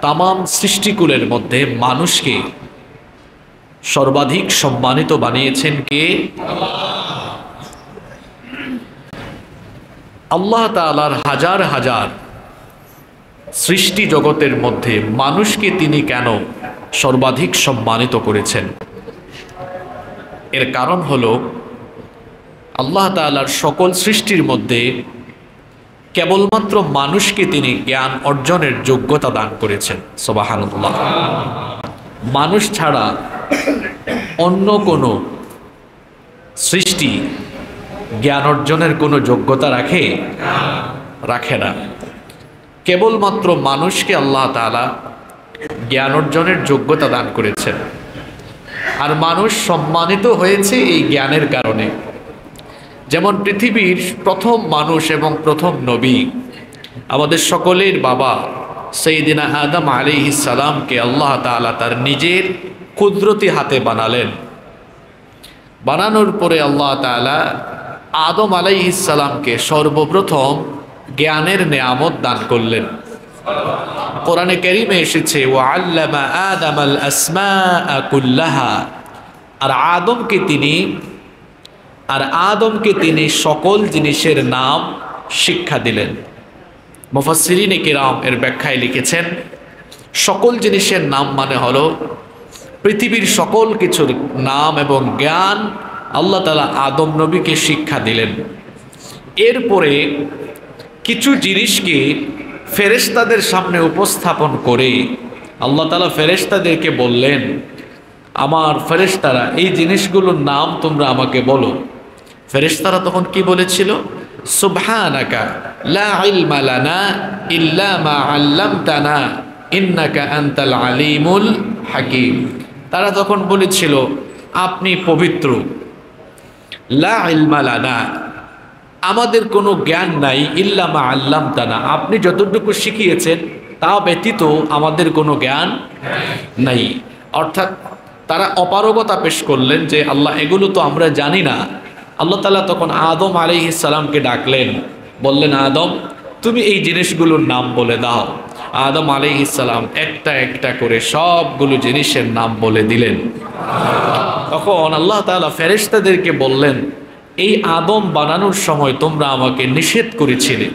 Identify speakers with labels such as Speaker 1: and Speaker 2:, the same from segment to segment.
Speaker 1: তামাম সৃষ্টিকুলের মধ্যে মানুষকে সর্বাধিক সম্মানিত বানিয়েছেন কে? আল্লাহ তাআলার হাজার হাজার সৃষ্টি জগতের মধ্যে মানুষকে তিনি কেন সর্বাধিক সম্মানিত করেছেন? এর কারণ হলো আল্লাহ তাআলার সকল সৃষ্টির মধ্যে কেবলমাত্র মানুষকে তিনি জ্ঞান অর্জনের যোগ্যতা দান করেছেন। সুবহানাল্লাহ। মানুষ ছাড়া অন্য কোনো সৃষ্টি জ্ঞান অর্জনের কোনো যোগ্যতা রাখে না। কেবলমাত্র মানুষকে আল্লাহ তাআলা জ্ঞান অর্জনের যোগ্যতা দান করেছেন। আর মানুষ সম্মানিত হয়েছে এই জ্ঞানের কারণে। যেমন পৃথিবীর প্রথম মানুষ এবং প্রথম নবী আমাদের সকলের বাবা সাইয়্যিদিনা আদম আলাইহিস সালামকে আল্লাহ তাআলা তার নিজের কুদরতি হাতে বানালেন। বানানোর পরে আল্লাহ তাআলা আদম আলাইহিস সালামকে সর্বপ্রথম জ্ঞানের নেয়ামত দান করলেন। কোরআনে কারীমে এসেছে ওয়া আল্লামা আদামাল আসমাআ কুল্লাহা, আর আদমকে তিনি সকল জিনিসের নাম শিক্ষা দিলেন। মুফাসসিরিনে কিরাম এর ব্যাখ্যায় লিখেছেন সকল জিনিসের নাম মানে হলো পৃথিবীর সকল কিছুর নাম এবং জ্ঞান আল্লাহ তাআলা আদম নবীকে শিক্ষা দিলেন। এরপরে কিছু জিনিসকে ফেরেশতাদের সামনে উপস্থাপন করে আল্লাহ তাআলা ফেরেশতাদেরকে বললেন, আমার ফেরেশতারা এই জিনিসগুলোর নাম তোমরা আমাকে বলো। ফেরেশতারা তখন কি বলেছিল? সুবহানাকা লা ইলমা লানা ইল্লা মা আল্লামতানা ইন্নাকা আনতাল আলিমুল হাকিম। তারা তখন বলেছিল আপনি পবিত্র, লা ইলমা লানা আমাদের কোনো জ্ঞান নাই, ইল্লা মা আল্লামতানা আপনি যতটুকু শিখিয়েছেন তা ব্যতীত আমাদের কোনো জ্ঞান নাই। অর্থাৎ তারা অপারগতা পেশ করলেন যে আল্লাহ এগুলো তো আমরা জানি না। আল্লাহ তাআলা তখন আদম আলাইহিস সালামকে ডাকলেন, বললেন আদম তুমি এই জিনিসগুলোর নাম বলে দাও। আদম আলাইহিস সালাম একটা একটা করে সবগুলো জিনিসের নাম বলে দিলেন। তখন আল্লাহ তাআলা ফেরেশতাদেরকে বললেন, এই আদম বানানোর সময় তোমরা আমাকে নিষেধ করেছিলে,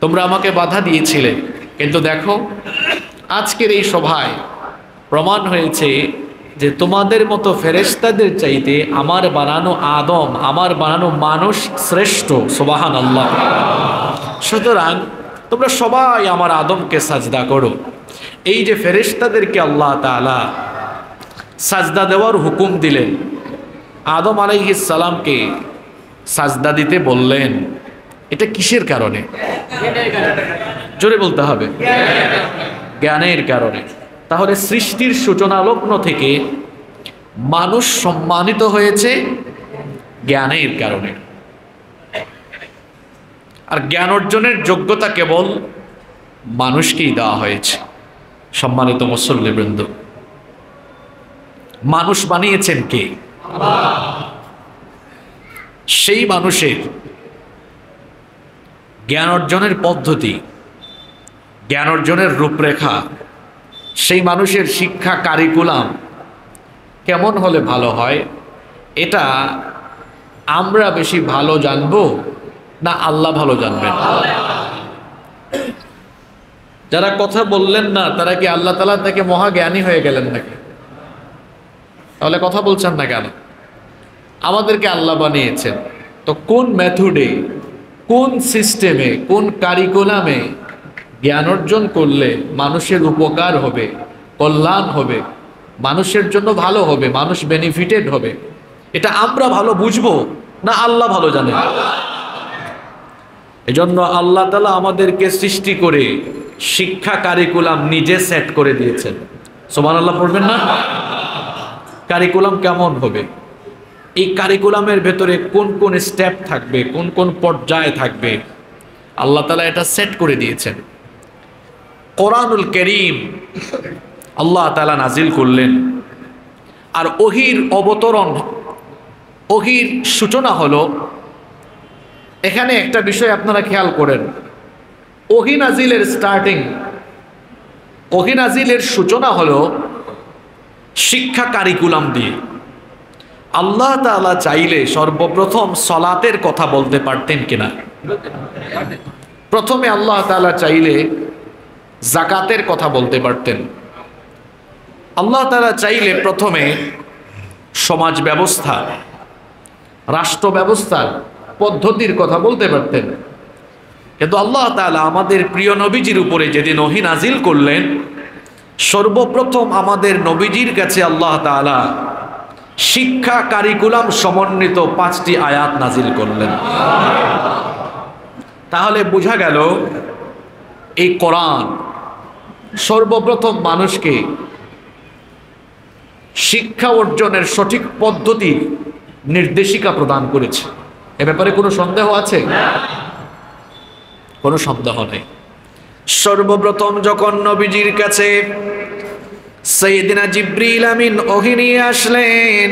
Speaker 1: তোমরা আমাকে বাধা দিয়েছিলে, কিন্তু দেখো আজকের এই সভায় প্রমাণ হয়েছে যে তোমাদের মতো ফেরেশতাদের চাইতে আমার বানানো আদম, আমার বানানো মানুষ শ্রেষ্ঠ। সুবহানাল্লাহ। সুতরাং তোমরা সবাই আমার আদমকে সাজদা করো। এই যে ফেরেশতাদেরকে আল্লাহ তাআলা সাজদা দেওয়ার হুকুম দিলেন, আদম আলাইহিস সালামকে সাজদা দিতে বললেন, এটা কিসের কারণে? জোরে বলতে হবে, জ্ঞানের কারণে। তাহলে সৃষ্টির সূচনা লগ্ন থেকে মানুষ সম্মানিত হয়েছে জ্ঞানের কারণে। আর জ্ঞান অর্জনের যোগ্যতা কেবল মানুষকেই দেওয়া হয়েছে। সম্মানিত মুসল্লিবৃন্দ, মানুষ বানিয়েছেন কে? সেই মানুষের জ্ঞান অর্জনের পদ্ধতি, জ্ঞান অর্জনের রূপরেখা, সেই মানুষের শিক্ষা কারিকুলাম কেমন হলে ভালো হয়, এটা আমরা বেশি ভালো জানবো না আল্লাহ ভালো জানবেন? যারা কথা বললেন না তারা কি আল্লাহ তাআলা থেকে মহাজ্ঞানী হয়ে গেলেন নাকি? তাহলে কথা বলছেন না কেন? আমাদেরকে আল্লাহ বানিয়েছেন, তো কোন মেথডে, কোন সিস্টেমে, কোন কারিকুলামে জ্ঞান অর্জন করলে মানুষের উপকার হবে, কল্যাণ হবে, মানুষের জন্য ভালো হবে, মানুষ বেনিফিটেড হবে, এটা আমরা ভালো বুঝবো না আল্লাহ ভালো জানেন? এজন্য আল্লাহ তাআলা আমাদেরকে সৃষ্টি করে শিক্ষা কারিকুলাম নিজে সেট করে দিয়েছেন। সুবহানাল্লাহ পড়বেন না? কারিকুলাম কেমন হবে, এই কারিকুলামের ভেতরে কোন কোন স্টেপ থাকবে, কোন কোন পর্যায়ে থাকবে, আল্লাহ তাআলা এটা সেট করে দিয়েছেন। কোরআনুল কারীম আল্লাহ তাআলা নাজিল করলেন, আর ওহীর অবতরণ, ওহীর সূচনা হলো, এখানে একটা বিষয় আপনারা খেয়াল করেন, ওহী নাজিলের স্টার্টিং ওহী নাজিলের সূচনা হলো শিক্ষা কারিকুলাম দিয়ে। আল্লাহ তাআলা চাইলে সর্বপ্রথম সলাতের কথা বলতে পারতেন কিনা? প্রথমে আল্লাহ তাআলা চাইলে যাকাতের কথা বলতে পারতেন। আল্লাহ তাআলা চাইলে প্রথমে সমাজ ব্যবস্থা, রাষ্ট্র ব্যবস্থার পদ্ধতির কথা বলতে পারতেন। কিন্তু আল্লাহ তাআলা আমাদের প্রিয় নবীজির উপরে যেদিন ওহী নাজিল করলেন, সর্বপ্রথম আমাদের নবীজির কাছে আল্লাহ তাআলা শিক্ষা কারিকুলাম সমন্বিত 5টি আয়াত নাজিল করলেন। তাহলে বোঝা গেল এই কোরআন সর্বপ্রথম মানুষকে শিক্ষা অর্জনের সঠিক পদ্ধতির নির্দেশিকা প্রদান করেছে। এ ব্যাপারে কোনো সন্দেহ আছে? কোনো সন্দেহ নেই। সর্বপ্রথম যখন নবীজির কাছে সাইয়েদিনা জিবরিল আমিন ওহী নিয়ে আসলেন,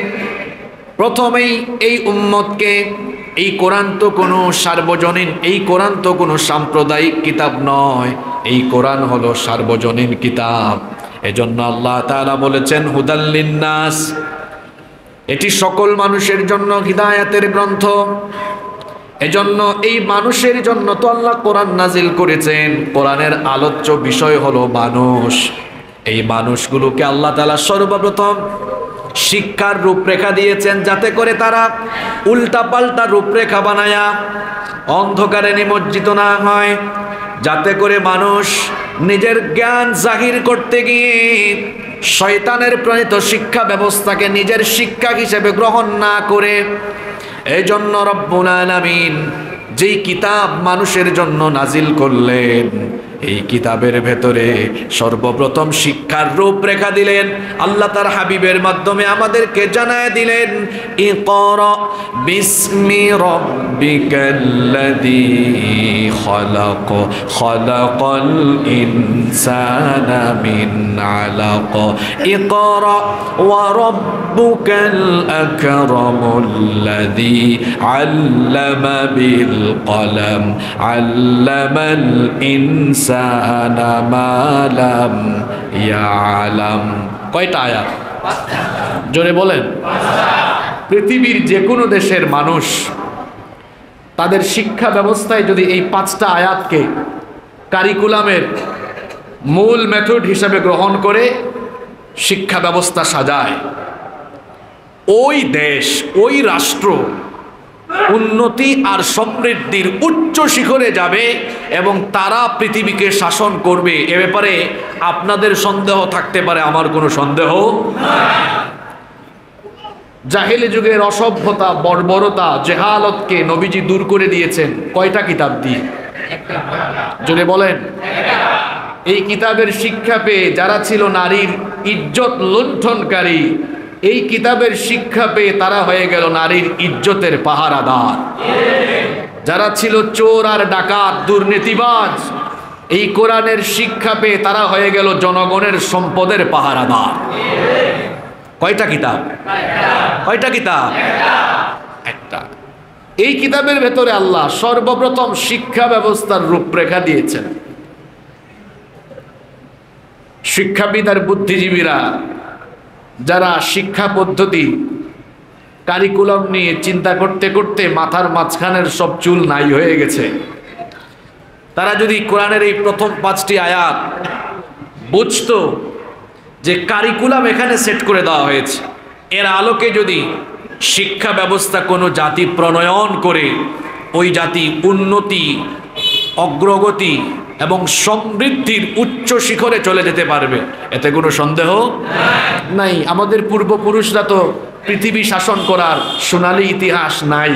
Speaker 1: প্রথমেই এই উম্মতকে, এই কোরআন তো কোনো সার্বজনীন, এই কোরআন তো কোনো সাম্প্রদায়িক কিতাব নয়, এই কোরআন হলো সার্বজনীন কিতাব। এজন্য আল্লাহ তাআলা বলেছেন হুদাল লিন্নাস, এটি সকল মানুষের জন্য হিদায়াতের গ্রন্থ। এজন্য এই মানুষের জন্য তো আল্লাহ কোরআন নাজিল করেছেন। কোরআনের আলোচ্য বিষয় হলো মানুষ। এই মানুষগুলোকে আল্লাহ তাআলা সর্বপ্রথম শিক্ষার রূপরেখা দিয়েছেন, যাতে করে তারা উল্টাপাল্টা রূপরেখা বানায়া অন্ধকারে নিমজ্জিত না হয়, যাতে করে মানুষ নিজের জ্ঞান জাহির করতে গিয়ে শয়তানের প্রণীত শিক্ষা ব্যবস্থাকে নিজের শিক্ষা হিসেবে গ্রহণ না করে। এই জন্য রব্বুল আলামিন যেই কিতাব মানুষের জন্য নাজিল করলেন, এই কিতাবের ভেতরে সর্বপ্রথম শিক্ষার রূপরেখা দিলেন। আল্লাহ তার হাবিবের মাধ্যমে আমাদেরকে জানায় দিলেন, ইকরা বিসমি রাব্বিকাল্লাযী খলাক, খলাকাল ইনসানা মিন আলাক, ইকরা ওয়া রাব্বুকাল আকরামুল্লাযী আল্লামা বিল কলম, আল্লামাল ইনসানা মালাম ইয়ালাম। কয়টা আয়াত? জোরে বলেন। পৃথিবীর যে কোনো দেশের মানুষ তাদের শিক্ষা ব্যবস্থায় যদি এই 5টা আয়াতকে কারিকুলামের মূল মেথড হিসেবে গ্রহণ করে শিক্ষা ব্যবস্থা সাজায়, ওই দেশ, ওই রাষ্ট্র উন্নতি আর সমৃদ্ধির উচ্চ শিখরে যাবে এবং তারা পৃথিবীকে শাসন করবে। এ ব্যাপারে আপনাদের সন্দেহ থাকতে পারে, আমার কোনো সন্দেহ নাই। জাহেলি যুগের অসভ্যতা, বর্বরতা, জেহালতকে নবীজি দূর করে দিয়েছেন কয়টা কিতাব দিয়ে? জোরে বলেন। এই কিতাবের শিক্ষা পেয়ে যারা ছিল নারীর ইজ্জত লুণ্ঠনকারী, এই কিতাবের শিক্ষা পেয়ে তারা হয়ে গেল নারীর ইজ্জতের পাহারাদার। যারা ছিল চোর আর ডাকাত, দুর্নীতিবাজ, এই কোরআনের শিক্ষা পেয়ে তারা হয়ে গেল জনগণের সম্পদের পাহারাদার। কয়টা কিতাব? কয়টা কিতাব? একটা। এই কিতাবের ভেতরে আল্লাহ সর্বপ্রথম শিক্ষা ব্যবস্থার রূপরেখা দিয়েছেন। শিক্ষাবিদ আর বুদ্ধিজীবীরা যারা শিক্ষা পদ্ধতি কারিকুলাম নিয়ে চিন্তা করতে করতে মাথার মাঝখানের সব চুল নাই হয়ে গেছে, তারা যদি কোরআনের এই প্রথম 5টি আয়াত বুঝতো যে কারিকুলাম এখানে সেট করে দেওয়া হয়েছে, এর আলোকে যদি শিক্ষা ব্যবস্থা কোনো জাতি প্রণয়ন করে ওই জাতি উন্নতি, অগ্রগতি এবং সমৃদ্ধির উচ্চ শিখরে চলে যেতে পারবে, এতে কোনো সন্দেহ নাই। আমাদের পূর্বপুরুষরা তো পৃথিবী শাসন করার সোনালী ইতিহাস নাই।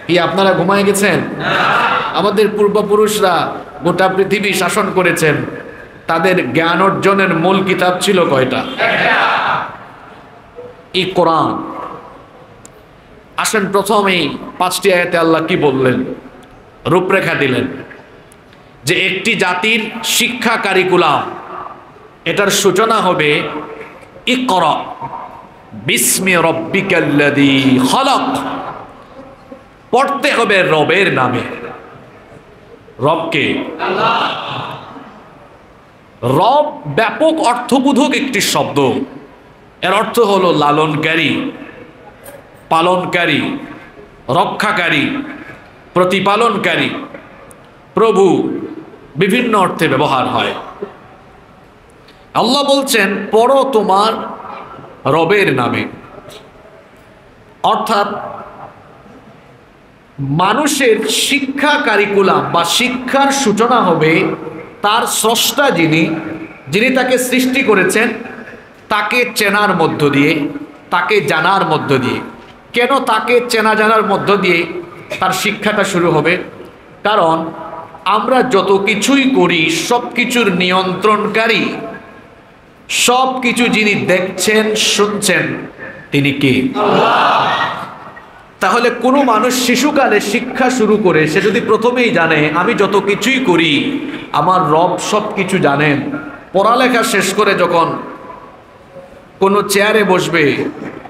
Speaker 1: কি আপনারা ঘুমায় গেছেন? আমাদের পূর্বপুরুষরা গোটা পৃথিবী শাসন করেছেন। তাদের জ্ঞান অর্জনের মূল কিতাব ছিল কয়টা? এই কোরআন। আসেন প্রথমেই 5টি আয়াতে আল্লাহ কি বললেন, রূপরেখা দিলেন যে একটি জাতির শিক্ষা কারিকুলাম, এটার সূচনা হবে ইকরা বিসমি রাব্বিকাল্লাযী খলাক, পড়তে হবে রবের নামে। রবকে? আল্লাহ। রব ব্যাপক অর্থবোধক একটি শব্দ। এর অর্থ হলো লালনকারী, পালনকারী, রক্ষাকারী, প্রতিপালনকারী, প্রভু, বিভিন্ন অর্থে ব্যবহার হয়। আল্লাহ বলছেন পড়ো তোমার রবের নামে, অর্থাৎ মানুষের শিক্ষা কারিকুলাম বা শিক্ষার সূচনা হবে তার স্রষ্টা যিনি তাকে সৃষ্টি করেছেন তাকে চেনার মধ্য দিয়ে, তাকে জানার মধ্য দিয়ে। কেন তাকে চেনা জানার মধ্য দিয়ে তার শিক্ষাটা শুরু হবে? কারণ আমরা যত কিছুই করি সব কিছুর নিয়ন্ত্রণকারী, সব কিছু যিনি দেখছেন শুনছেন তিনি কে? তাহলে কোনো মানুষ শিশুকালে শিক্ষা শুরু করে সে যদি প্রথমেই জানে আমি যত কিছুই করি আমার রব সব কিছু জানেন, পড়ালেখা শেষ করে যখন কোনো চেয়ারে বসবে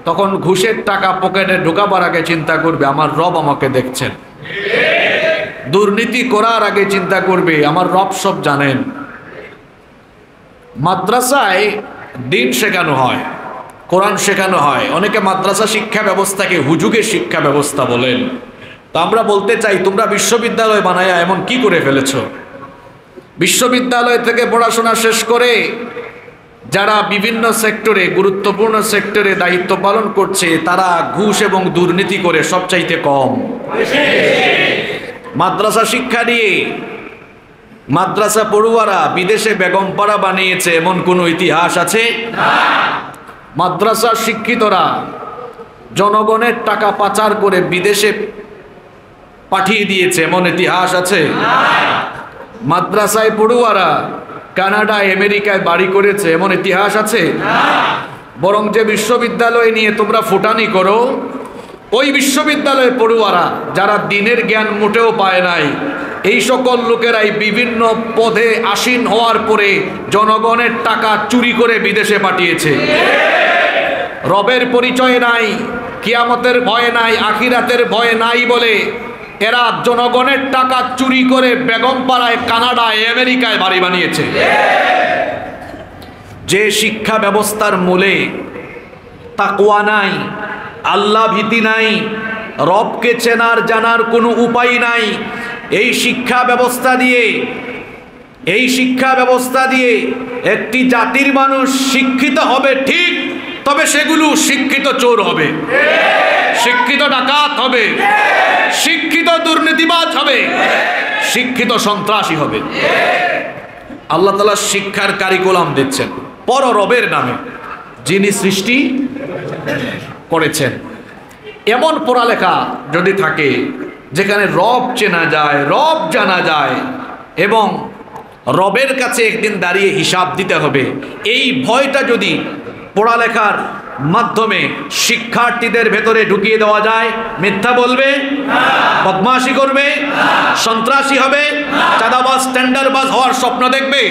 Speaker 1: তখন ঘুষের টাকা পকেটে ঢোকাবার আগে চিন্তা করবে আমার রব আমাকে দেখছেন, দুর্নীতি করার আগে চিন্তা করবে আমার রব সব জানেন। মাদ্রাসায় দিন শেখানো হয়, কোরআন শেখানো হয়। অনেকে মাদ্রাসা শিক্ষা ব্যবস্থাকে হুজুগের শিক্ষা ব্যবস্থা বলেন। তো আমরা বলতে চাই তোমরা বিশ্ববিদ্যালয় বানায়া এমন কি করে ফেলেছ? বিশ্ববিদ্যালয় থেকে পড়াশোনা শেষ করে যারা বিভিন্ন সেক্টরে, গুরুত্বপূর্ণ সেক্টরে দায়িত্ব পালন করছে তারা ঘুষ এবং দুর্নীতি করে সবচাইতে কম। মাদ্রাসা শিক্ষা দিয়ে মাদ্রাসা পড়ুয়ারা বিদেশে বেগমপাড়া বানিয়েছে এমন কোনো ইতিহাস আছে? মাদ্রাসা শিক্ষিতরা জনগণের টাকা পাচার করে বিদেশে পাঠিয়ে দিয়েছে এমন ইতিহাস আছে? মাদ্রাসায় পড়ুয়ারা কানাডায় আমেরিকায় বাড়ি করেছে এমন ইতিহাস আছে? বরং যে বিশ্ববিদ্যালয় নিয়ে তোমরা ফুটানি করো ওই বিশ্ববিদ্যালয়ে পড়ুয়ারা যারা দিনের জ্ঞান মোটেও পায় নাই এই সকল লোকেরাই বিভিন্ন পদে আসীন হওয়ার পরে জনগণের টাকা চুরি করে বিদেশে পাঠিয়েছে। রবের পরিচয় নাই, কিয়ামতের ভয় নাই, আখিরাতের ভয় নাই বলে এরা জনগণের টাকা চুরি করে বেগমপাড়ায়, কানাডায়, আমেরিকায় বাড়ি বানিয়েছে। যে শিক্ষা ব্যবস্থার মূলে তাকওয়া নাই, আল্লাহ ভীতি নাই, রবকে চেনার জানার কোনো উপায় নাই, এই শিক্ষা ব্যবস্থা দিয়ে একটি জাতির মানুষ শিক্ষিত হবে ঠিক, তবে সেগুলো শিক্ষিত চোর হবে, শিক্ষিত ডাকাত হবে, শিক্ষিত দুর্নীতিবাজ হবে, শিক্ষিত সন্ত্রাসী হবে। আল্লাহ তাআলা শিক্ষার কারিকুলাম দিচ্ছেন পর রবের নামে যিনি সৃষ্টি করেছেন। এমন পড়ালেখা যদি থাকে যেখানে রব চেনা যায়, রব জানা যায় এবং রবের কাছে একদিন দাঁড়িয়ে হিসাব দিতে হবে, এই ভয়টা যদি পড়ালেখার মাধ্যমে শিক্ষার্থীদের ভেতরে ঢুকিয়ে দেওয়া যায়, মিথ্যা বলবে, বদমাশি করবে, সন্ত্রাসী হবে, চাঁদাবাজ টেন্ডারবাজ হওয়ার স্বপ্ন দেখবে,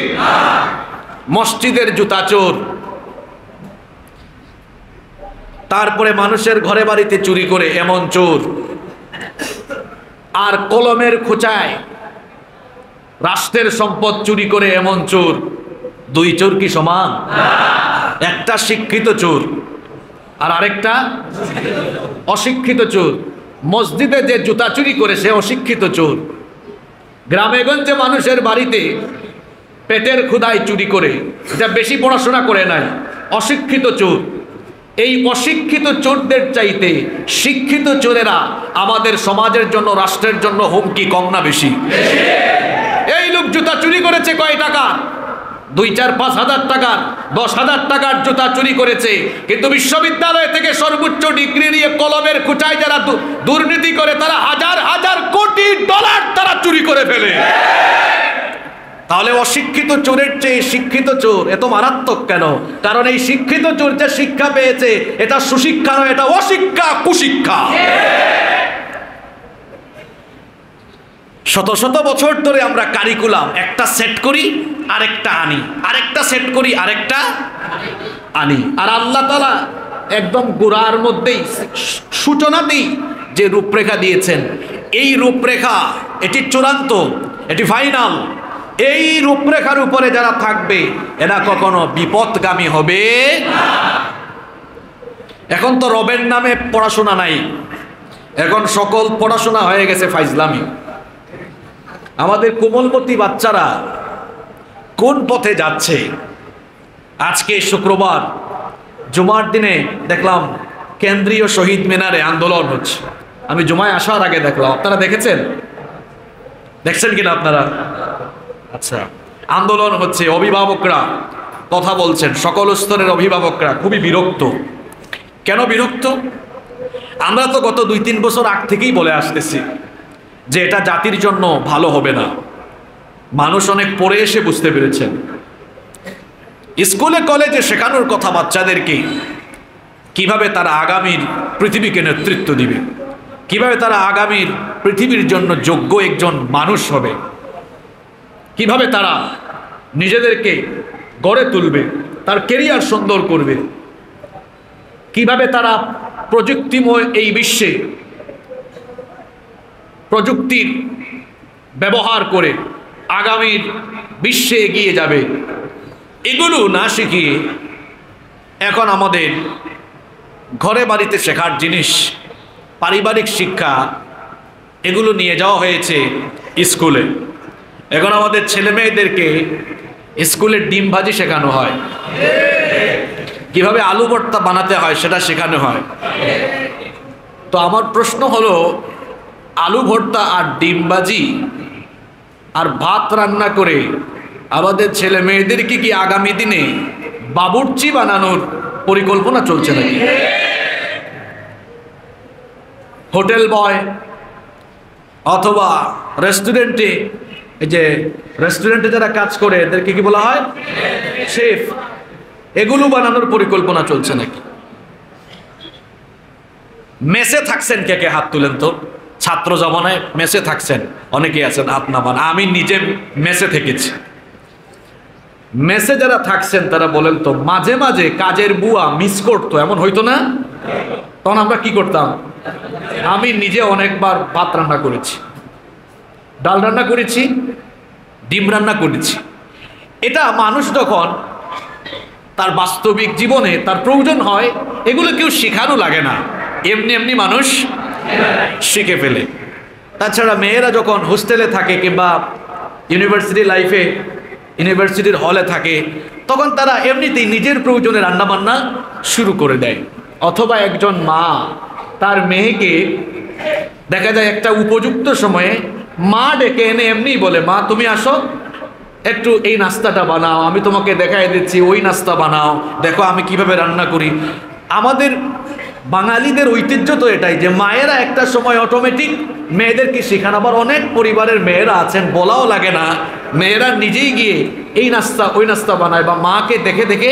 Speaker 1: মসজিদের জুতা চোর, তারপরে মানুষের ঘরে বাড়িতে চুরি করে এমন চোর, আর কলমের খোঁচায় রাষ্ট্রের সম্পদ চুরি করে এমন চোর, দুই চোর কি সমান? একটা শিক্ষিত চোর আর আরেকটা অশিক্ষিত চোর। মসজিদে যে জুতা চুরি করে সে অশিক্ষিত চোর, গ্রামে গঞ্জে মানুষের বাড়িতে পেটের ক্ষুধায় চুরি করে, যা বেশি পড়াশোনা করে নাই, অশিক্ষিত চোর। এই অশিক্ষিত চোরদের চাইতে শিক্ষিত চোরেরা আমাদের সমাজের জন্য, রাষ্ট্রের জন্য হুমকি কম না বেশি? এই লোক জুতা চুরি করেছে কয় টাকা? 2-4-5 হাজার টাকার, 10,000 টাকার জুতা চুরি করেছে, কিন্তু বিশ্ববিদ্যালয় থেকে সর্বোচ্চ ডিগ্রি নিয়ে কলমের খুঁচায় যারা দুর্নীতি করে তারা হাজার হাজার কোটি ডলার তারা চুরি করে ফেলে। তাহলে অশিক্ষিত চোরের চেয়ে শিক্ষিত চোর এত মারাত্মক কেন? কারণ এই শিক্ষিত চোর যে শিক্ষা পেয়েছে এটা সুশিক্ষা নয়, এটা অশিক্ষা, কুশিক্ষা। শত শত বছর ধরে আমরা কারিকুলাম একটা সেট করি আরেকটা আনি, আরেকটা সেট করি আরেকটা আনি, আর আল্লাহ তাআলা একদম গোড়ার মধ্যেই সূচনাতেই যে রূপরেখা দিয়েছেন এই রূপরেখা এটি চূড়ান্ত, এটি ফাইনাল। এই রূপরেখার উপরে যারা থাকবে এরা কখনো বিপদগামী হবে না। এখন তো রবের নামে পড়াশোনা নাই, এখন সকল পড়াশোনা হয়ে গেছে ফাইজলামি। আমাদের কোমলমতি বাচ্চারা কোন পথে যাচ্ছে? আজকে শুক্রবার জুমার দিনে দেখলাম কেন্দ্রীয় শহীদ মিনারে আন্দোলন হচ্ছে। আমি জুমায় আসার আগে দেখলাম, আপনারা দেখেছেন? দেখছেন কিনা আপনারা? আচ্ছা, আন্দোলন হচ্ছে, অভিভাবকরা কথা বলছেন, সকল স্তরের অভিভাবকরা খুবই বিরক্ত। কেন বিরক্ত? আমরা তো গত 2-3 বছর আগ থেকেই বলে আসতেছি যে এটা জাতির জন্য ভালো হবে না। মানুষ অনেক পরে এসে বুঝতে পেরেছেন। স্কুলে কলেজে শেখানোর কথা বাচ্চাদেরকে, কিভাবে তারা আগামীর পৃথিবীকে নেতৃত্ব দিবে, কিভাবে তারা আগামীর পৃথিবীর জন্য যোগ্য একজন মানুষ হবে, কিভাবে তারা নিজেদেরকে গড়ে তুলবে, তার কেরিয়ার সুন্দর করবে, কিভাবে তারা প্রযুক্তিময় এই বিশ্বে প্রযুক্তির ব্যবহার করে আগামীর বিশ্বে এগিয়ে যাবে, এগুলো না শিখিয়ে এখন আমাদের ঘরে বাড়িতে শেখার জিনিস, পারিবারিক শিক্ষা, এগুলো নিয়ে যাওয়া হয়েছে স্কুলে। এখন আমাদের ছেলে মেয়েদেরকে স্কুলে ডিম ভাজি শেখানো হয়, কিভাবে আলু ভর্তা বানাতে হয় সেটা শেখানো হয়। তো আমার প্রশ্ন হলো, আলু ভর্তা আর ডিম ভাজি আর ভাত রান্না করে আমাদের ছেলে মেয়েদেরকে কি আগামী দিনে বাবুর্চি বানানোর পরিকল্পনা চলছে নাকি? হোটেল বয় অথবা রেস্টুরেন্টে, এই যে রেস্টুরেন্টে যারা কাজ করে এদেরকে কি বলা হয়? শেফ। এগুলো বানানোর পরিকল্পনা চলছে নাকি? মেসে থাকছেন কে কে? হাত তুলেন তো। ছাত্র জমানায় মেসে থাকছেন অনেকেই আছেন, হাত নামান। আমি নিজে মেসে থেকেছি। মেসে যারা থাকছেন তারা বলেন তো, মাঝে মাঝে কাজের বুয়া মিস করতো, এমন হইতো না? তখন আমরা কি করতাম? আমি নিজে অনেকবার ভাত রান্না করেছি, ডাল রান্না করেছি, ডিম রান্না করেছি। এটা মানুষ যখন তার বাস্তবিক জীবনে তার প্রয়োজন হয়, এগুলো কেউ শেখানো লাগে না, এমনি এমনি মানুষ শিখে ফেলে। তাছাড়া মেয়েরা যখন হোস্টেলে থাকে কিংবা ইউনিভার্সিটি লাইফে, ইউনিভার্সিটির হলে থাকে, তখন তারা এমনিতেই নিজের প্রয়োজনে রান্নাবান্না শুরু করে দেয়। অথবা একজন মা তার মেয়েকে দেখা যায় একটা উপযুক্ত সময়ে মা ডেকে এনে এমনি বলে, মা তুমি আসো, একটু এই নাস্তাটা বানাও, আমি তোমাকে দেখাই দিচ্ছি, ওই নাস্তা বানাও, দেখো আমি কিভাবে রান্না করি। আমাদের বাঙালিদের ঐতিহ্য তো এটাই যে মায়েরা একটা সময় অটোমেটিক মেয়েদেরকে শেখান। আবার অনেক পরিবারের মেয়েরা আছেন, বলাও লাগে না, মেয়েরা নিজেই গিয়ে এই নাস্তা ওই নাস্তা বানায় বা মাকে দেখে দেখে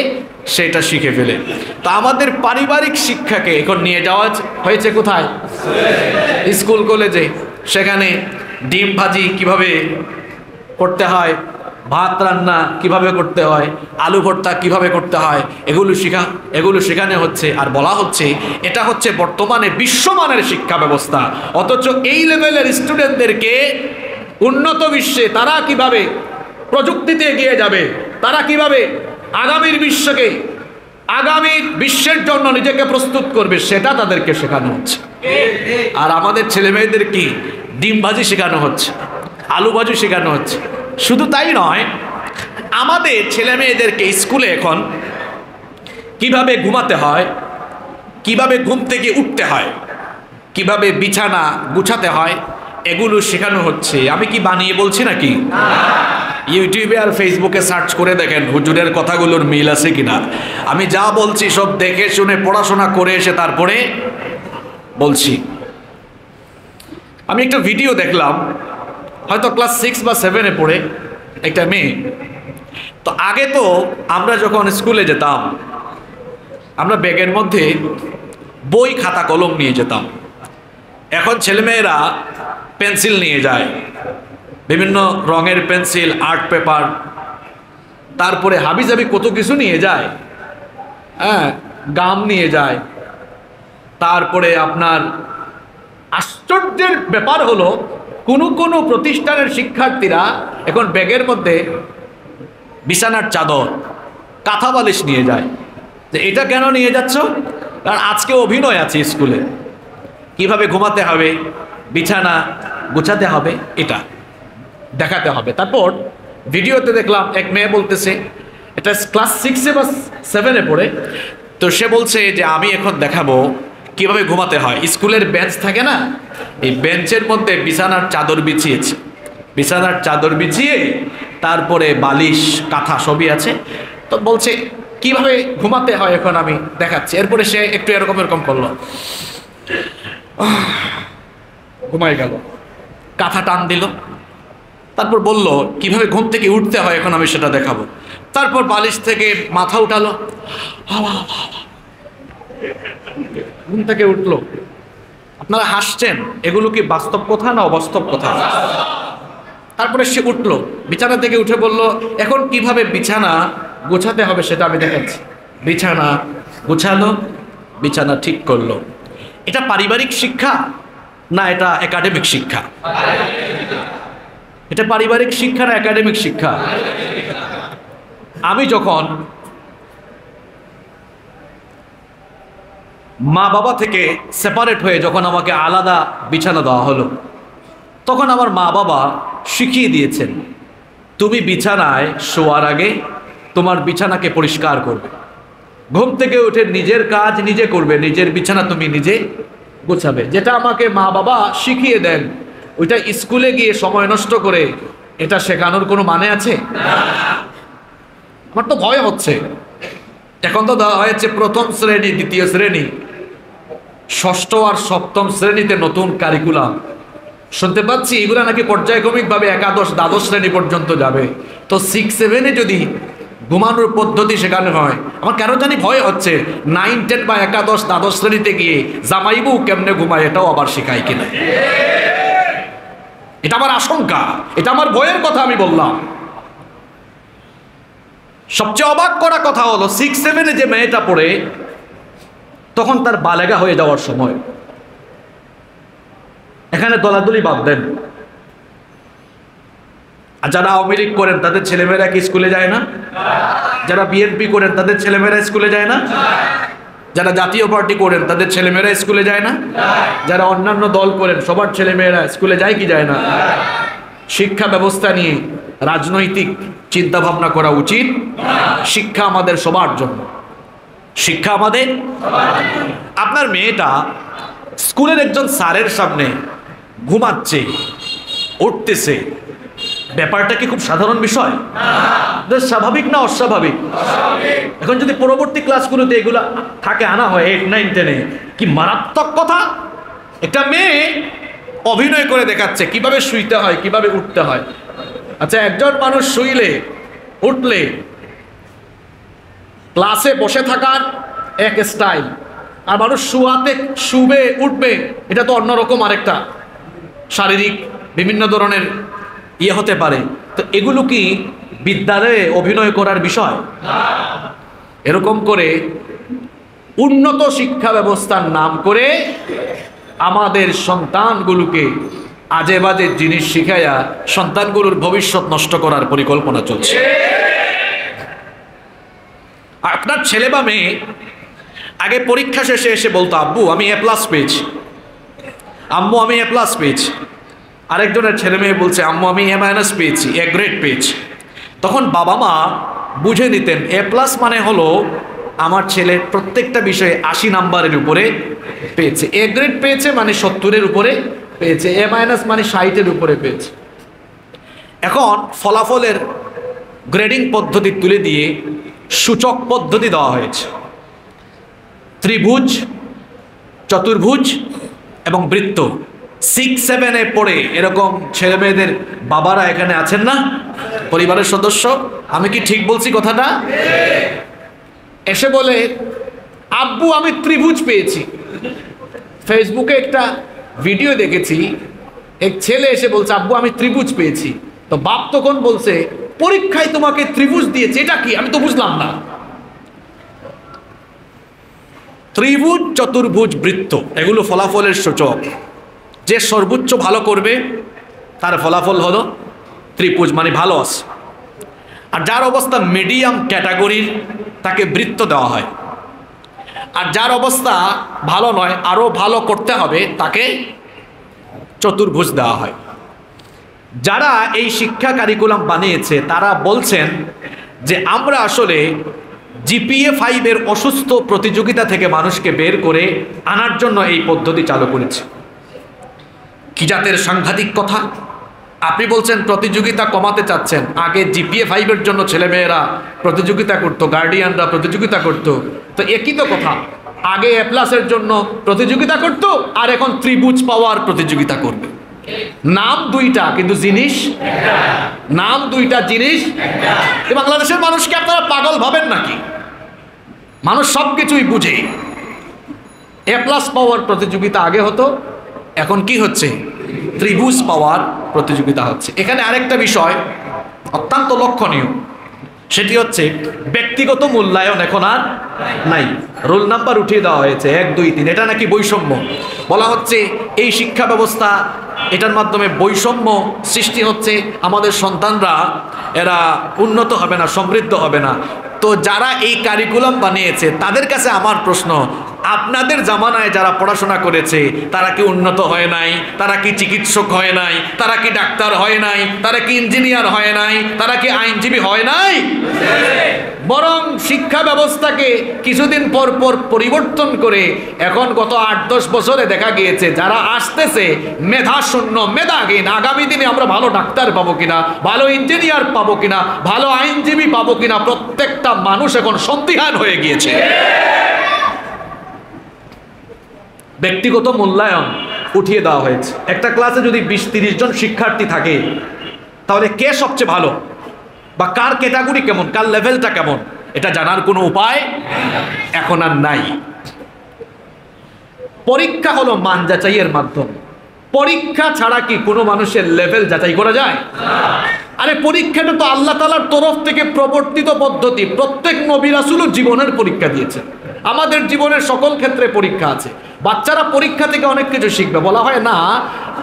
Speaker 1: সেটা শিখে ফেলে। তা আমাদের পারিবারিক শিক্ষাকে এখন নিয়ে যাওয়া হয়েছে কোথায়? স্কুল কলেজে। সেখানে ডিম ভাজি কিভাবে করতে হয়, ভাত রান্না কিভাবে করতে হয়, আলু ভর্তা কিভাবে করতে হয়, এগুলো শেখানো হচ্ছে। আর বলা হচ্ছে এটা হচ্ছে বর্তমানে বিশ্বমানের শিক্ষা ব্যবস্থা। অথচ এই লেভেলের স্টুডেন্টদেরকে উন্নত বিশ্বে তারা কিভাবে প্রযুক্তিতে এগিয়ে যাবে, তারা কিভাবে আগামীর বিশ্বকে, আগামীর বিশ্বের জন্য নিজেকে প্রস্তুত করবে, সেটা তাদেরকে শেখানো হচ্ছে। আর আমাদের ছেলে মেয়েদের কি ডিম ভাজি শেখানো হচ্ছে, আলু ভাজি শেখানো হচ্ছে। শুধু তাই নয়, আমাদের ছেলে মেয়েদেরকে স্কুলে এখন কিভাবে ঘুমাতে হয়, কিভাবে ঘুম থেকে উঠতে হয়, কিভাবে বিছানা গুছাতে হয়, এগুলো শেখানো হচ্ছে। আমি কি বানিয়ে বলছি নাকি? ইউটিউবে আর ফেসবুকে সার্চ করে দেখেন হুজুরের কথাগুলোর মিল আছে কিনা। আমি যা বলছি সব দেখে শুনে পড়াশোনা করে এসে তারপরে বলছি। আমি একটা ভিডিও দেখলাম, হয়তো ক্লাস 6 বা 7-এ পড়ে একটা মেয়ে। তো আগে তো আমরা যখন স্কুলে যেতাম, আমরা ব্যাগের মধ্যে বই খাতা কলম নিয়ে যেতাম। এখন ছেলেমেয়েরা পেন্সিল নিয়ে যায়, বিভিন্ন রঙের পেন্সিল, আর্ট পেপার, তারপরে হাবিজাবি কত কিছু নিয়ে যায়। হ্যাঁ, গাম নিয়ে যায়। তারপরে আপনার আশ্চর্যের ব্যাপার হলো কোনো প্রতিষ্ঠানের শিক্ষার্থীরা এখন ব্যাগের মধ্যে বিছানার চাদর, কাঁথা বালিশ নিয়ে যায়। যে এটা কেন নিয়ে যাচ্ছ? কারণ আজকে অভিনয় আছে স্কুলে, কিভাবে ঘুমাতে হবে, বিছানা গোছাতে হবে, এটা দেখাতে হবে। তারপর ভিডিওতে দেখলাম এক মেয়ে বলতেছে, এটা ক্লাস 6-এ বা 7-এ পড়ে, তো সে বলছে যে আমি এখন দেখাবো কিভাবে ঘুমাতে হয়। স্কুলের বেঞ্চ থাকে না, এই বেঞ্চের মধ্যে বিছানার চাদর বিছিয়েছে, বিছানার চাদর বিছিয়ে তারপরে বালিশ কাঁথা সবই আছে। তো বলছে কিভাবে ঘুমাতে হয় এখন আমি দেখাচ্ছি। এরপরে সে একটু এরকম করলো, ঘুমাই গেল, কাঁথা টান দিল, তারপর বলল কিভাবে ঘুম থেকে উঠতে হয় এখন আমি সেটা দেখাবো। তারপর বালিশ থেকে মাথা উঠালো, ঘুম থেকে উঠলো। আপনারা হাসছেন, এগুলো কি বাস্তব কথা না অবাস্তব কথা? তারপরে সে উঠলো, বিছানা থেকে উঠে বলল এখন কিভাবে বিছানা গোছাতে হবে সেটা আমি দেখাচ্ছি। বিছানা গোছালো, বিছানা ঠিক করলো। এটা পারিবারিক শিক্ষা না এটা একাডেমিক শিক্ষা? এটা পারিবারিক শিক্ষা না একাডেমিক শিক্ষা? আমি যখন মা বাবা থেকে সেপারেট হয়ে যখন আমাকে আলাদা বিছানা দেওয়া হলো, তখন আমার মা বাবা শিখিয়ে দিয়েছেন তুমি বিছানায় শোয়ার আগে তোমার বিছানাকে পরিষ্কার করবে, ঘুম থেকে উঠে নিজের কাজ নিজে করবে, নিজের বিছানা তুমি নিজে গোছাবে। যেটা আমাকে মা বাবা শিখিয়ে দেন, ওইটা স্কুলে গিয়ে সময় নষ্ট করে এটা শেখানোর কোনো মানে আছে? আমার তো ভয় হচ্ছে। এখন তো দেওয়া হয়েছে প্রথম শ্রেণী, দ্বিতীয় শ্রেণী, ষষ্ঠ আর সপ্তম শ্রেণীতে নতুন কারিকুলাম। শুনতে পাচ্ছি এগুলো নাকি পর্যায়ক্রমিকভাবে একাদশ দ্বাদশ শ্রেণী পর্যন্ত যাবে। তো 6-7-এ যদি ঘুমানোর পদ্ধতি শেখানো হয়, আমার কেন জানি ভয় হচ্ছে 9-10 বা একাদশ দ্বাদশ শ্রেণীতে গিয়ে জামাইবু কেমনে ঘুমায় এটাও আবার শেখায় কিনা। এটা আমার আশঙ্কা, এটা আমার ভয়ের কথা আমি বললাম। সবচেয়ে অবাক করা কথা হলো 6-7-এ যে মেয়েটা পড়ে, তখন তার বালেগা হয়ে যাওয়ার সময়। এখানে দলাদলি বাদ দেন, আর যারা আওয়ামী লীগ করেন তাদের ছেলেমেয়েরা কি স্কুলে যায় না? যারা বিএনপি করেন তাদের ছেলেমেয়েরা স্কুলে যায় না? যারা জাতীয় পার্টি করেন তাদের ছেলেমেয়েরা স্কুলে যায় না? যারা অন্যান্য দল করেন সবার ছেলেমেয়েরা স্কুলে যায় কি যায় না? শিক্ষা ব্যবস্থা নিয়ে রাজনৈতিক চিন্তা ভাবনা করা উচিত। শিক্ষা আমাদের সবার জন্য, শিক্ষা আমাদের। আপনার মেয়েটা স্কুলের একজন স্যারের সামনে ঘুমাচ্ছে, উঠতেছে, ব্যাপারটা কি খুব সাধারণ বিষয়? স্বাভাবিক না অস্বাভাবিক? এখন যদি পরবর্তী ক্লাসগুলোতে এগুলা থাকে আনা হয় 8, 9, 10-এ, কি মারাত্মক কথা। একটা মেয়ে অভিনয় করে দেখাচ্ছে কিভাবে শুইতে হয়, কিভাবে উঠতে হয়। আচ্ছা, একজন মানুষ শুইলে উঠলে ক্লাসে বসে থাকার এক স্টাইল, আর মানুষ শুবে উঠবে এটা তো অন্যরকম আরেকটা শারীরিক বিভিন্ন ধরনের হতে পারে। তো এগুলো কি বিদ্যালয়ে অভিনয় করার বিষয়? এরকম করে উন্নত শিক্ষা ব্যবস্থার নাম করে আমাদের সন্তানগুলোকে আজে বাজে জিনিস শিখাইয়া সন্তানগুলোর ভবিষ্যৎ নষ্ট করার পরিকল্পনা চলছে। আপনার ছেলে বা মেয়ে আগে পরীক্ষা শেষে এসে বলতো আব্বু আমি A+ পেয়েছি, আম্মু আমি A+ পেয়েছি। আরেকজনের ছেলে মেয়ে বলছে আম্মু আমি A- পেয়েছি, A গ্রেড পেয়েছি। তখন বাবা মা বুঝে নিতেন A+ মানে হলো আমার ছেলে প্রত্যেকটা বিষয়ে 80 নাম্বারের উপরে পেয়েছে, A গ্রেড পেয়েছে মানে 70-এর উপরে পেয়েছে, A- মানে 60-এর উপরে পেয়েছে। এখন ফলাফলের গ্রেডিং পদ্ধতি তুলে দিয়ে সূচক পদ্ধতি দেওয়া হয়েছে। ত্রিভুজ, চতুর্ভুজ এবং বৃত্ত। 6-7-এ পড়ে এরকম ছেলে মেয়েদের বাবারা এখানে আছেন না, পরিবারের সদস্য? আমি কি ঠিক বলছি কথাটা? এসে বলে আব্বু আমি ত্রিভুজ পেয়েছি। ফেসবুকে একটা ভিডিও দেখেছি, এক ছেলে এসে বলছে আব্বু আমি ত্রিভুজ পেয়েছি। তো বাপ তখন বলছে পরীক্ষায় তোমাকে ত্রিভুজ দিয়েছে, এটা কি আমি তো বুঝলাম না। ত্রিভুজ, চতুর্ভুজ, বৃত্ত এগুলো ফলাফলের সূচক। যে সর্বোচ্চ ভালো করবে তার ফলাফল হলো ত্রিভুজ, মানে ভালো আছে। আর যার অবস্থা মিডিয়াম ক্যাটাগরির তাকে বৃত্ত দেওয়া হয়। আর যার অবস্থা ভালো নয়, আরও ভালো করতে হবে, তাকে চতুর্ভুজ দেওয়া হয়। যারা এই শিক্ষা কারিকুলাম বানিয়েছে তারা বলছেন যে আমরা আসলে জিপিএ 5-এর অসুস্থ প্রতিযোগিতা থেকে মানুষকে বের করে আনার জন্য এই পদ্ধতি চালু করেছে। কি জাতের সাংঘাতিক কথা! আপনি বলছেন প্রতিযোগিতা কমাতে চাচ্ছেন, আগে জিপিএ 5-এর জন্য ছেলেমেয়েরা প্রতিযোগিতা করত, গার্ডিয়ানরা প্রতিযোগিতা করত, তো একই তো কথা। আগে A+-এর জন্য প্রতিযোগিতা করত, আর এখন ত্রিভুজ পাওয়ার প্রতিযোগিতা করবে। নাম দুইটা কিন্তু জিনিস নাম দুইটা, জিনিস বাংলাদেশের মানুষকে আপনারা পাগল ভাবেন নাকি? মানুষ সব কিছুই বুঝে। A+ পাওয়ার প্রতিযোগিতা আগে হতো, এখন কি হচ্ছে? ত্রিভুজ পাওয়ার প্রতিযোগিতা হচ্ছে। এখানে আরেকটা বিষয় অত্যন্ত লক্ষণীয়, সেটি হচ্ছে ব্যক্তিগত মূল্যায়ন এখন আর নাই। রোল নাম্বার উঠিয়ে দেওয়া হয়েছে 1, 2, 3। এটা নাকি বৈষম্য। বলা হচ্ছে এই শিক্ষা ব্যবস্থা, এটার মাধ্যমে বৈষম্য সৃষ্টি হচ্ছে, আমাদের সন্তানরা এরা উন্নত হবে না, সমৃদ্ধ হবে না। তো যারা এই কারিকুলাম বানিয়েছে তাদের কাছে আমার প্রশ্ন, আপনাদের জামানায় যারা পড়াশোনা করেছে তারা কি উন্নত হয় নাই? তারা কি চিকিৎসক হয় নাই? তারা কি ডাক্তার হয় নাই? তারা কি ইঞ্জিনিয়ার হয় নাই? তারা কি আইনজীবী হয় নাই? বরং শিক্ষা ব্যবস্থাকে কিছুদিন পর পর পরিবর্তন করে এখন গত 8-10 বছরে দেখা গিয়েছে যারা আসতেছে মেধা শূন্য, মেধাহীন। আগামী দিনে আমরা ভালো ডাক্তার পাবো কিনা, ভালো ইঞ্জিনিয়ার পাবো কিনা, ভালো আইনজীবী পাবো কিনা, প্রত্যেকটা মানুষ এখন সন্দিহান হয়ে গিয়েছে। ব্যক্তিগত মূল্যায়ন উঠিয়ে দেওয়া হয়েছে। একটা ক্লাসে যদি 20-30 জন শিক্ষার্থী থাকে, তাহলে কে সবচেয়ে ভালো বা কার ক্যাটাগরি কেমন, কার লেভেলটা কেমন, এটা জানার কোনো উপায় এখন আর নাই। পরীক্ষা হলো মান যাচাইয়ের মাধ্যম। পরীক্ষা ছাড়া কি কোনো মানুষের লেভেল যাচাই করা যায়? আরে পরীক্ষাটা তো আল্লাহ তাআলার তরফ থেকে প্রবর্তিত পদ্ধতি। প্রত্যেক নবী রাসূলও জীবনের পরীক্ষা দিয়েছে। আমাদের জীবনের সকল ক্ষেত্রে পরীক্ষা আছে। বাচ্চারা পরীক্ষা থেকে অনেক কিছু শিখবে। বলা হয় না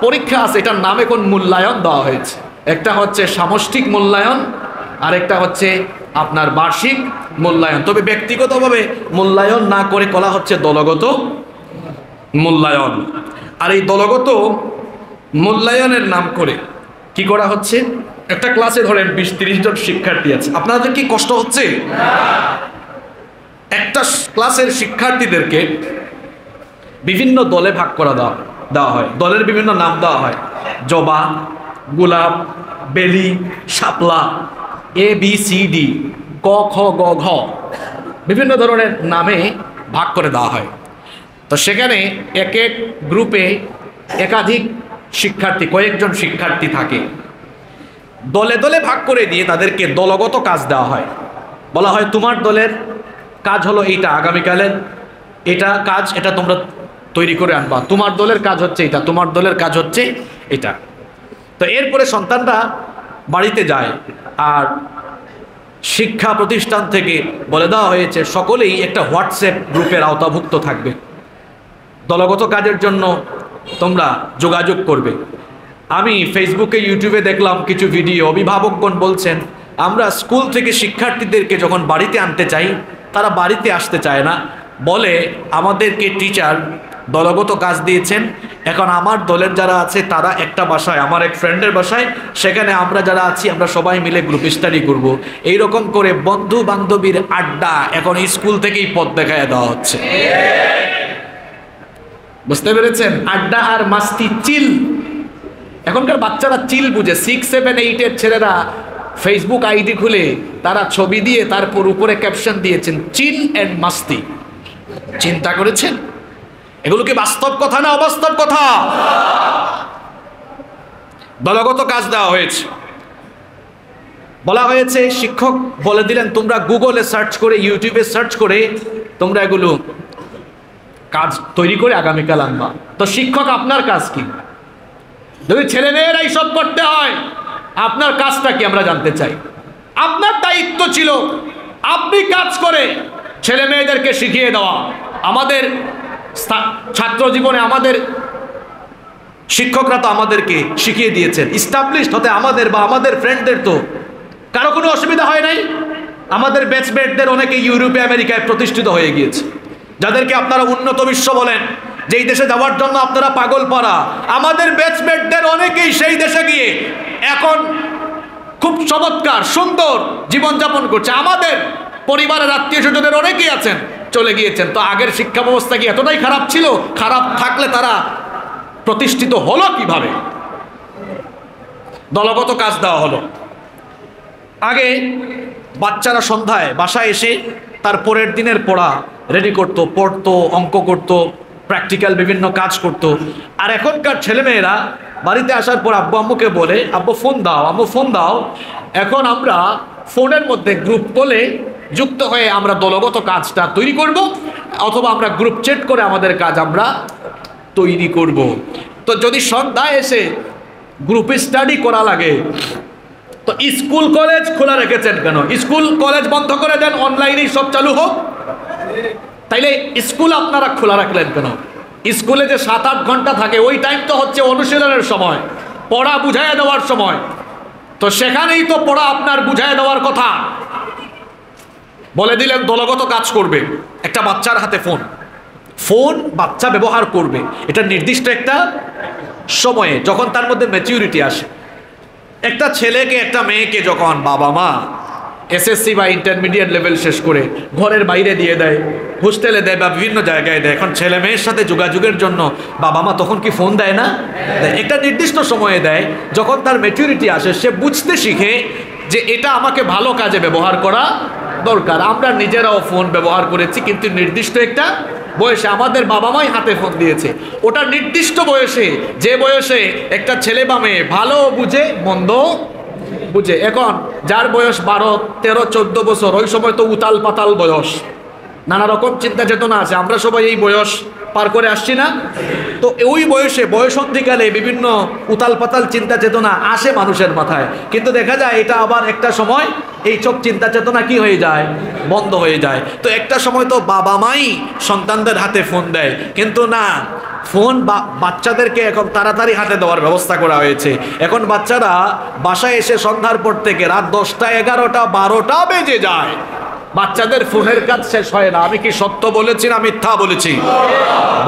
Speaker 1: পরীক্ষা আছে, এটার নাম এখন মূল্যায়ন দেওয়া হয়েছে। একটা হচ্ছে সামষ্টিক মূল্যায়ন, আর একটা হচ্ছে আপনার বার্ষিক মূল্যায়ন। তবে ব্যক্তিগতভাবে মূল্যায়ন না করে করা হচ্ছে দলগত মূল্যায়ন। আর এই দলগত মূল্যায়নের নাম করে কি করা হচ্ছে? একটা ক্লাসে ধরেন 20-30 জন শিক্ষার্থী আছে, আপনাদের কি কষ্ট হচ্ছে? একটা ক্লাসের শিক্ষার্থীদেরকে বিভিন্ন দলে ভাগ করা দেওয়া হয়। দলের বিভিন্ন নাম দেওয়া হয়, জবা, গোলাপ, বেলি, শাপলা, ABCD, ক খ গ ঘ, বিভিন্ন ধরনের নামে ভাগ করে দেওয়া হয়। তো সেখানে এক এক গ্রুপে একাধিক শিক্ষার্থী, কয়েকজন শিক্ষার্থী থাকে। দলে দলে ভাগ করে দিয়ে তাদেরকে দলগত কাজ দেওয়া হয়। বলা হয় তোমার দলের কাজ হলো এইটা, আগামীকালের এটা কাজ, এটা তোমরা তৈরি করে আনবা। তোমার দলের কাজ হচ্ছে এটা, তোমার দলের কাজ হচ্ছে এটা। তো এরপরে সন্তানরা বাড়িতে যায়, আর শিক্ষা প্রতিষ্ঠান থেকে বলে দেওয়া হয়েছে সকলেই একটা হোয়াটসঅ্যাপ গ্রুপের আওতাভুক্ত থাকবে। দলগত কাজের জন্য তোমরা যোগাযোগ করবে। আমি ফেসবুকে, ইউটিউবে দেখলাম কিছু ভিডিও, অভিভাবকগণ বলছেন আমরা স্কুল থেকে শিক্ষার্থীদেরকে যখন বাড়িতে আনতে চাই তারা বাড়িতে আসতে চায় না, বলে আমাদেরকে টিচার দলগত কাজ দিয়েছেন, এখন আমার দলের যারা আছে তারা একটা বাসায়, আমার এক ফ্রেন্ডের বাসায়, সেখানে আমরা যারা আছি আমরা সবাই মিলে গ্রুপ স্টাডি করব। এইরকম করে বন্ধু বান্ধবীর আড্ডা এখন স্কুল থেকেই পথ দেখায় দেওয়া হচ্ছে। বুঝতে পেরেছেন? আড্ডা আর মাস্তি, চিল। এখনকার বাচ্চারা চিল বুঝে। 6, 7, 8-এর ছেলেরা ফেসবুক আইডি খুলে তারা ছবি দিয়ে তারপর উপরে ক্যাপশন দিয়েছেন চিল এন্ড মাস্তি। চিন্তা করেছেন? এগুলো কি বাস্তব কথা না অবাস্তব কথা? দলগত কাজ দেওয়া হয়েছে। বলা হয়েছে, শিক্ষক বলে দিলেন তোমরা গুগলে সার্চ করে, ইউটিউবে সার্চ করে তোমরা এগুলো কাজ তৈরি করে আগামীকাল আনবা। তো শিক্ষক আপনার কাজ কি? যদি ছেলে মেয়েরা এইসব করতে হয়, আপনার কাজটা কি আমরা জানতে চাই। আপনার দায়িত্ব ছিল আপনি কাজ করে ছেলে মেয়েদেরকে শিখিয়ে দেওয়া। আমাদের ছাত্র জীবনে আমাদের শিক্ষকরা তো আমাদেরকে শিখিয়ে দিয়েছেন, ইস্টাবলিশড হতে আমাদের বা আমাদের ফ্রেন্ডদের তো কারো কোনো অসুবিধা হয় নাই। আমাদের ব্যাচমেটদের অনেকে ইউরোপে আমেরিকায় প্রতিষ্ঠিত হয়ে গিয়েছে, যাদেরকে আপনারা উন্নত বিশ্ব বলেন, যেই দেশে যাওয়ার জন্য আপনারা পাগল পারা, আমাদের ব্যাচমেটদের অনেকেই সেই দেশে গিয়ে এখন খুব চমৎকার সুন্দর জীবনযাপন করছে। আমাদের পরিবারের আত্মীয় স্বজনের অনেকেই আছেন চলে গিয়েছেন। তো আগের শিক্ষা ব্যবস্থা কি এতটাই খারাপ ছিল? খারাপ থাকলে তারা প্রতিষ্ঠিত হলো কিভাবে? দলগত কাজ দেওয়া হলো। আগে বাচ্চারা সন্ধ্যায় বাসায় এসে তার পরের দিনের পড়া রেডি করত, পড়তো, অঙ্ক করত, প্র্যাকটিক্যাল বিভিন্ন কাজ করত। আর এখনকার ছেলেমেয়েরা বাড়িতে আসার পর আব্বু আম্মুকে বলে, আব্বু ফোন দাও, আম্মু ফোন দাও। এখন আমরা ফোনের মধ্যে গ্রুপ কলে যুক্ত হয়ে আমরা দলগত কাজটা তৈরি করব, অথবা আমরা গ্রুপ চ্যাট করে আমাদের কাজ আমরা তৈরি করব। তো যদি সন্ধ্যায় এসে গ্রুপে স্টাডি করা লাগে, তো স্কুল কলেজ খোলা রেখেছেন কেন? স্কুল কলেজ বন্ধ করে দেন, অনলাইনেই সব চালু হোক। তাইলে স্কুল আপনারা খোলা রাখলেন কেন? স্কুলে যে 7-8 ঘন্টা থাকে, ওই টাইম তো হচ্ছে অনুশীলনের সময়, পড়া বুঝাইয়া দেওয়ার সময়। তো সেখানেই তো পড়া আপনার বুঝাইয়া দেওয়ার কথা। বলে দিলেন দলগত কাজ করবে। একটা বাচ্চার হাতে ফোন, ফোন বাচ্চা ব্যবহার করবে, এটা নির্দিষ্ট একটা সময়ে, যখন তার মধ্যে ম্যাচিউরিটি আসে। একটা ছেলেকে একটা মেয়েকে যখন বাবা মা এসএসসি বা ইন্টারমিডিয়েট লেভেল শেষ করে ঘরের বাইরে দিয়ে দেয়, হোস্টেলে দেয় বা বিভিন্ন জায়গায় দেয়, এখন ছেলে মেয়ের সাথে যোগাযোগের জন্য বাবা মা তখন কি ফোন দেয় না? একটা নির্দিষ্ট সময়ে দেয়, যখন তার ম্যাচুরিটি আসে, সে বুঝতে শিখে যে এটা আমাকে ভালো কাজে ব্যবহার করা দরকার। আমরা নিজেরাও ফোন ব্যবহার করেছি, কিন্তু নির্দিষ্ট একটা বয়সে আমাদের বাবা মাই হাতে ফোন দিয়েছে। ওটা নির্দিষ্ট বয়সে, যে বয়সে একটা ছেলে বা মেয়ে ভালো বুঝে মন্দ বুঝে। এখন যার বয়স 12, 13, 14 বছর, ওই সময় তো উতাল পাতাল বয়স, নানা রকম চিন্তা চেতনা আছে। আমরা সবাই এই বয়স পার করে আসছি না? তো ওই বয়সে, বয়সন্ধিকালে বিভিন্ন উতাল পাতাল চিন্তা চেতনা আসে মানুষের মাথায়, কিন্তু দেখা যায় এটা আবার একটা সময় এই সব চিন্তা চেতনা কি হয়ে যায়? বন্ধ হয়ে যায়। তো একটা সময় তো বাবা মাই সন্তানদের হাতে ফোন দেয়, কিন্তু না, ফোন বাচ্চাদেরকে এখন তাড়াতাড়ি হাতে দেওয়ার ব্যবস্থা করা হয়েছে। এখন বাচ্চারা বাসায় এসে সন্ধ্যার পর থেকে রাত 10টা, 11টা, 12টা বেজে যায়, বাচ্চাদের ফোনের কাজ শেষ হয় না। আমি কি সত্য বলেছি না মিথ্যা বলেছি?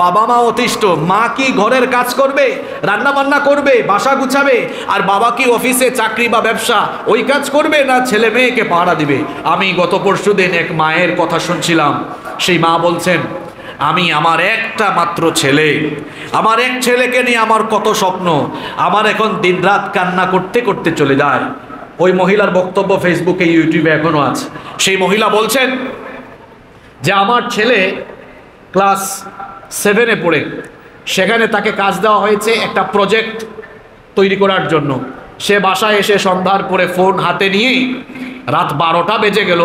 Speaker 1: বাবা মা অতিষ্ঠ। মা কি ঘরের কাজ করবে, রান্না বান্না করবে, বাসা গুছাবে, আর বাবা কি অফিসে চাকরি বা ব্যবসা ওই কাজ করবে, না ছেলে মেয়েকে পাহারা দিবে? আমি গত পরশুদিন এক মায়ের কথা শুনছিলাম। সেই মা বলছেন, আমি আমার একটা মাত্র ছেলে, আমার এক ছেলেকে নিয়ে আমার কত স্বপ্ন, আমার এখন দিনরাত কান্না করতে করতে চলে যায়। ওই মহিলার বক্তব্য ফেসবুকে, ইউটিউবে এখনো আছে। সেই মহিলা বলছেন যে আমার ছেলে ক্লাস 7-এ পড়ে, সেখানে তাকে কাজ দেওয়া হয়েছে একটা প্রজেক্ট তৈরি করার জন্য। সে বাসায় এসে সন্ধ্যার পরে ফোন হাতে নিয়ে রাত 12টা বেজে গেল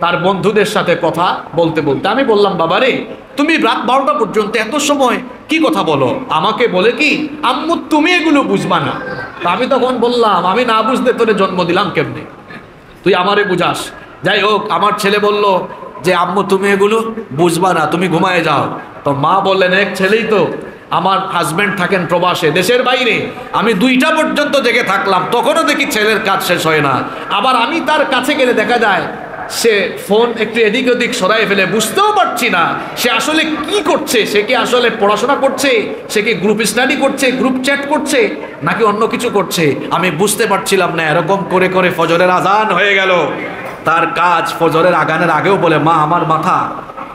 Speaker 1: তার বন্ধুদের সাথে কথা বলতে বলতে। আমি বললাম, বাবারে তুমি রাত 12টা পর্যন্ত এত সময় কি কথা বলো? আমাকে বলে কি, আম্মু তুমি এগুলো বুঝবা না। আমি তখন বললাম, আমি না বুঝতে তোরে জন্ম দিলাম কেমনে, তুই আমারে বুঝাস। যাই হোক, আমার ছেলে বলল যে আম্মু তুমি এগুলো বুঝবা না, তুমি ঘুমায় যাও। তো মা বললেন, এক ছেলেই তো, আমার হাজব্যান্ড থাকেন প্রবাসে, দেশের বাইরে, আমি 2টা পর্যন্ত জেগে থাকলাম, তখনও দেখি ছেলের কাজ শেষ হয় না। আবার আমি তার কাছে গেলে দেখা যায় সে ফোন একটু এদিক ওদিক সরাই ফেলে, বুঝতেও পারছি না সে আসলে কি করছে। সে কি আসলে পড়াশোনা করছে, সে কি গ্রুপ স্টাডি করছে, গ্রুপ চ্যাট করছে, নাকি অন্য কিছু করছে, আমি বুঝতে পারছিলাম না। এরকম করে করে ফজরের আজান হয়ে গেল। তার কাজ ফজরের আজানের আগেও বলে, মা আমার মাথা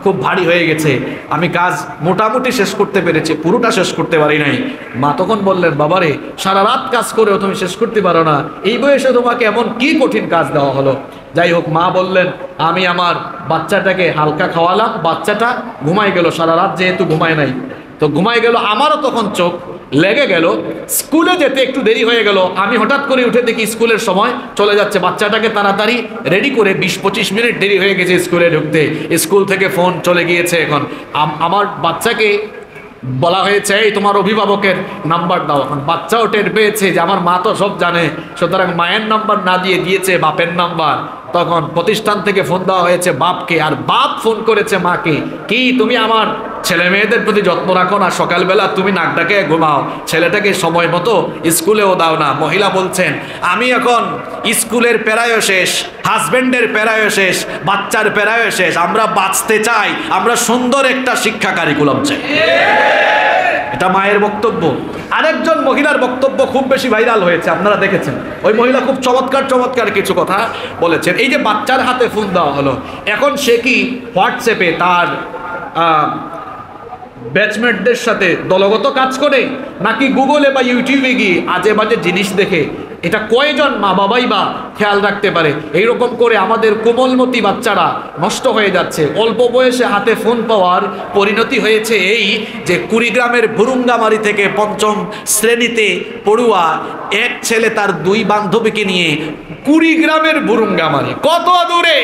Speaker 1: খুব ভারী হয়ে গেছে, আমি কাজ মোটামুটি শেষ করতে পেরেছি, পুরোটা শেষ করতে পারি নাই। মা তখন বললেন, বাবারে সারা রাত কাজ করেও তুমি শেষ করতে পারো না, এই বয়সে তোমাকে এমন কি কঠিন কাজ দেওয়া হলো? যাই হোক, মা বললেন, আমি আমার বাচ্চাটাকে হালকা খাওয়ালাম, বাচ্চাটা ঘুমাই গেল, সারা রাত যেহেতু ঘুমায় নাই, তো ঘুমাই গেল। আমারও তখন চোখ লেগে গেল, স্কুলে যেতে একটু দেরি হয়ে গেল। আমি হঠাৎ করে উঠে দেখি স্কুলের সময় চলে যাচ্ছে, বাচ্চাটাকে তাড়াতাড়ি রেডি করে 20-25 মিনিট দেরি হয়ে গেছে স্কুলে ঢুকতে। স্কুল থেকে ফোন চলে গিয়েছে। এখন আমার বাচ্চাকে বলা হয়েছে, এই তোমার অভিভাবকের নাম্বার দাও। এখন বাচ্চাও টের পেয়েছে যে আমার মা তো সব জানে, সুতরাং মায়ের নাম্বার না দিয়ে দিয়েছে বাপের নাম্বার। তখন প্রতিষ্ঠান থেকে ফোন দেওয়া হয়েছে বাপকে, আর বাপ ফোন করেছে মাকে, কি তুমি আমার ছেলে মেয়েদের প্রতি যত্ন রাখো না, সকালবেলা তুমি নাক ডাকে ঘুমাও, ছেলেটাকে সময় মতো স্কুলেও দাও না। মহিলা বলছেন আমি এখন স্কুলের প্যারায়ও শেষ, হাজবেন্ডের প্যারায়ও শেষ, বাচ্চার প্যারায়ও শেষ, আমরা বাঁচতে চাই, আমরা সুন্দর একটা শিক্ষা কারিকুলাম চাই। এটা মায়ের বক্তব্য। আরেকজন মহিলার বক্তব্য খুব বেশি ভাইরাল হয়েছে, আপনারা দেখেছেন। ওই মহিলা খুব চমৎকার চমৎকার কিছু কথা বলেছেন। এই যে বাচ্চার হাতে ফোন দেওয়া হলো, এখন সে কি হোয়াটসঅ্যাপে তার ব্যাচমেটদের সাথে দলগত কাজ করে, নাকি গুগলে বা ইউটিউবে গিয়ে আজে বাজে জিনিস দেখে? এটা কয়জন মা বাবাই বা খেয়াল রাখতে পারে? এইরকম করে আমাদের কোমলমতি বাচ্চারা নষ্ট হয়ে যাচ্ছে। অল্প বয়সে হাতে ফোন পাওয়ার পরিণতি হয়েছে এই যে কুড়িগ্রামের ভুরুঙ্গামারি থেকে ৫ম শ্রেণীতে পড়ুয়া এক ছেলে তার ২ বান্ধবীকে নিয়ে কুড়িগ্রামের ভুরুঙ্গামারি, কত দূরে!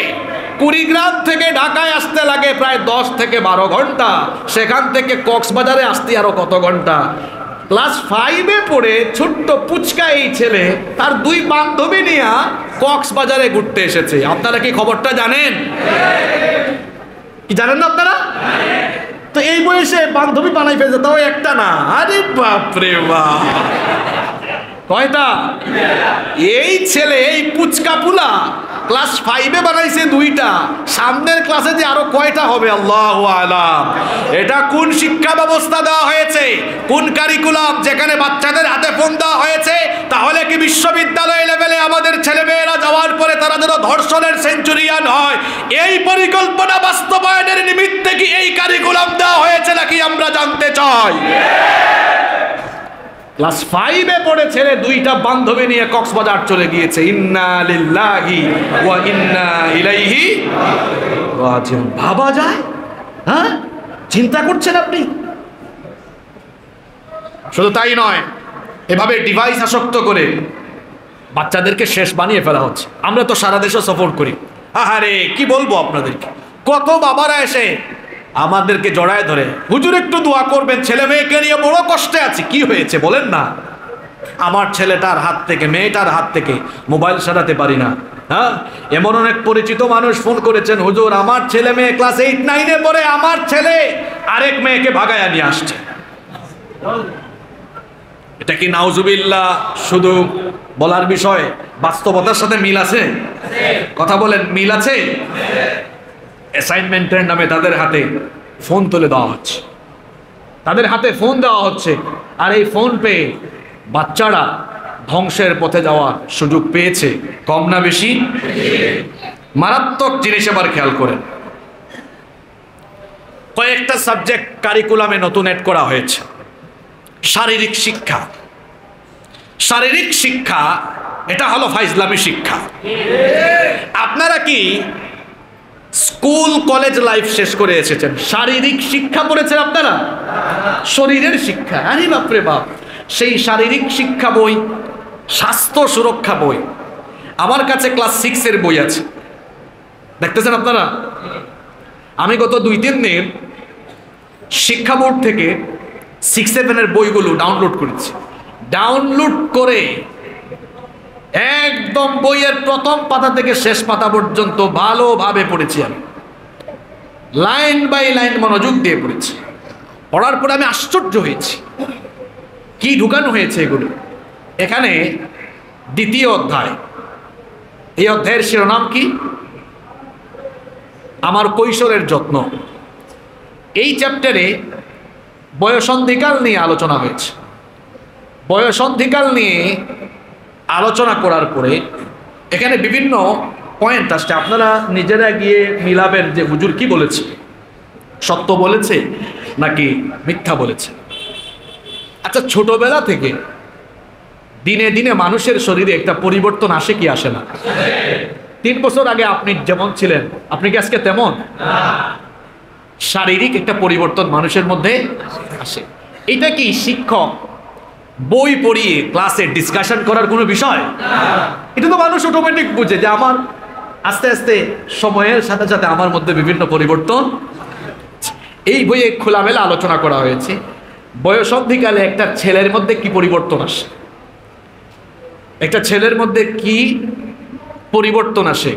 Speaker 1: কুড়িগ্রাম থেকে ঢাকায় আসতে লাগে প্রায় ১০ থেকে ১২ ঘন্টা, সেখান থেকে কক্সবাজারে আসতে আরো কত ঘন্টা। ক্লাস 5-এ পড়ে ছোট্ট পুচকা এই ছেলে তার ২ বান্ধবী নিয়ে কক্সবাজারে ঘুরতে এসেছে। আপনারা কি খবরটা জানেন? কি জানেন না আপনারা? তো এই বয়সে বান্ধবী বানাই ফেলছে, তাও একটা না, আরে বাপরে বাপ, কয়টা? এই ছেলে, এই পুচকা পুলা ক্লাস 5-এ বানাইছে 2টা, সামনের ক্লাসে যে আরো কয়টা হবে আল্লাহু আলাম। এটা কোন শিক্ষা ব্যবস্থা দেওয়া হয়েছে, কোন কারিকুলাম, যেখানে বাচ্চাদের হাতে ফোন দেওয়া হয়েছে? তাহলে কি বিশ্ববিদ্যালয় লেভেলে আমাদের ছেলেমেয়েরা যাওয়ার পরে তারা যেন ধর্ষণের সেঞ্চুরিয়ান হয়, এই পরিকল্পনা বাস্তবায়নের নিমিত্তে কি এই কারিকুলাম দেওয়া হয়েছে নাকি আমরা জানতে চাই। ক্লাস 5-এ পড়ে ছেলে 2টা বান্ধবী নিয়ে কক্সবাজার চলে গিয়েছে। ইন্না লিল্লাহি ওয়া ইন্না ইলাইহি রাজিউন। ভাবা যায়? হ্যাঁ, চিন্তা করছেন আপনি? শুধু তাই নয়, এভাবে ডিভাইস আসক্ত করে বাচ্চাদেরকে শেষ বানিয়ে ফেলা হচ্ছে। আমরা তো সারা দেশে সফর করি, আহারে কি বলবো আপনাদেরকে, কত বাবারা এসে আমাদেরকে জড়ায় ধরে, হুজুর একটু দোয়া করবেন, ছেলে মেয়েকে নিয়ে বড় কষ্টে আছি। কি হয়েছে বলেন না? আমার ছেলেটার হাত থেকে, মেয়েটার হাত থেকে মোবাইল সরাতে পারি না। হ্যাঁ, এমন অনেক পরিচিত মানুষ ফোন করেছেন, হুজুর আমার ছেলে মেয়ে ক্লাস 8-9-এ পড়ে, আমার ছেলে আরেক মেয়েকে ভাগায়া নিয়ে আসছে। এটা কি নাউজুবিল্লাহ শুধু বলার বিষয়, বাস্তবতার সাথে মিল আছে? কথা বলেন, মিল আছে? অ্যাসাইনমেন্টের নামে তাদের হাতে ফোন তুলে দেওয়া হচ্ছে, তাদের হাতে ফোন দেওয়া হচ্ছে, আর এই ফোন পেয়ে বাচ্চারা ধ্বংসের পথে যাওয়ার সুযোগ পেয়েছে। কম না বেশি? মারাত্মক জিনিস। এবার খেয়াল করেন, কয়েকটা সাবজেক্ট কারিকুলামে নতুন অ্যাড করা হয়েছে। শারীরিক শিক্ষা, শারীরিক শিক্ষা এটা হলো ফাইজলামি শিক্ষা। আপনারা কি স্কুল কলেজ লাইফ শেষ করে এসেছেন, শারীরিক শিক্ষা পড়েছেন আপনারা? শরীরের শিক্ষা, আরে বাপরে বাপ। সেই শারীরিক শিক্ষা বই, স্বাস্থ্য সুরক্ষা বই আমার কাছে ক্লাস 6-এর বই আছে, দেখতেছেন আপনারা? আমি গত 2-3 দিন শিক্ষা বোর্ড থেকে 6-7-এর বইগুলো ডাউনলোড করেছি। ডাউনলোড করে একদম বইয়ের প্রথম পাতা থেকে শেষ পাতা পর্যন্ত ভালোভাবে পড়েছি আমি, লাইন বাই লাইন মনোযোগ দিয়ে পড়েছি। পড়ার পরে আমি আশ্চর্য হয়েছি, কি ঢুকানো হয়েছে এগুলো। এখানে 2য় অধ্যায়, এই অধ্যায়ের শিরোনাম কি? আমার কৈশোরের যত্ন। এই চ্যাপ্টারে বয়সন্ধিকাল নিয়ে আলোচনা হয়েছে। বয়সন্ধিকাল নিয়ে আলোচনা করার পরে এখানে বিভিন্ন পয়েন্ট আসছে, আপনারা নিজেরা গিয়ে মিলাবেন যে হুজুর কি বলেছে, সত্য বলেছে নাকি মিথ্যা বলেছে। আচ্ছা, ছোটবেলা থেকে দিনে দিনে মানুষের শরীরে একটা পরিবর্তন আসে কি আসে না? 3 বছর আগে আপনি যেমন ছিলেন, আপনি কি আজকে তেমন? শারীরিক একটা পরিবর্তন মানুষের মধ্যে আসে। এটা কি শিক্ষক বই পড়িয়ে ক্লাসে ডিসকাশন করার কোনো বিষয়? এটা তো মানুষ অটোমেটিক বুঝে যে আমার আস্তে আস্তে সময়ের সাথে সাথে আমার মধ্যে বিভিন্ন পরিবর্তন। এই বইয়ে খোলামেলা আলোচনা করা হয়েছে বয়সন্ধিকালে একটা ছেলের মধ্যে কি পরিবর্তন আসে, একটা ছেলের মধ্যে কি পরিবর্তন আসে।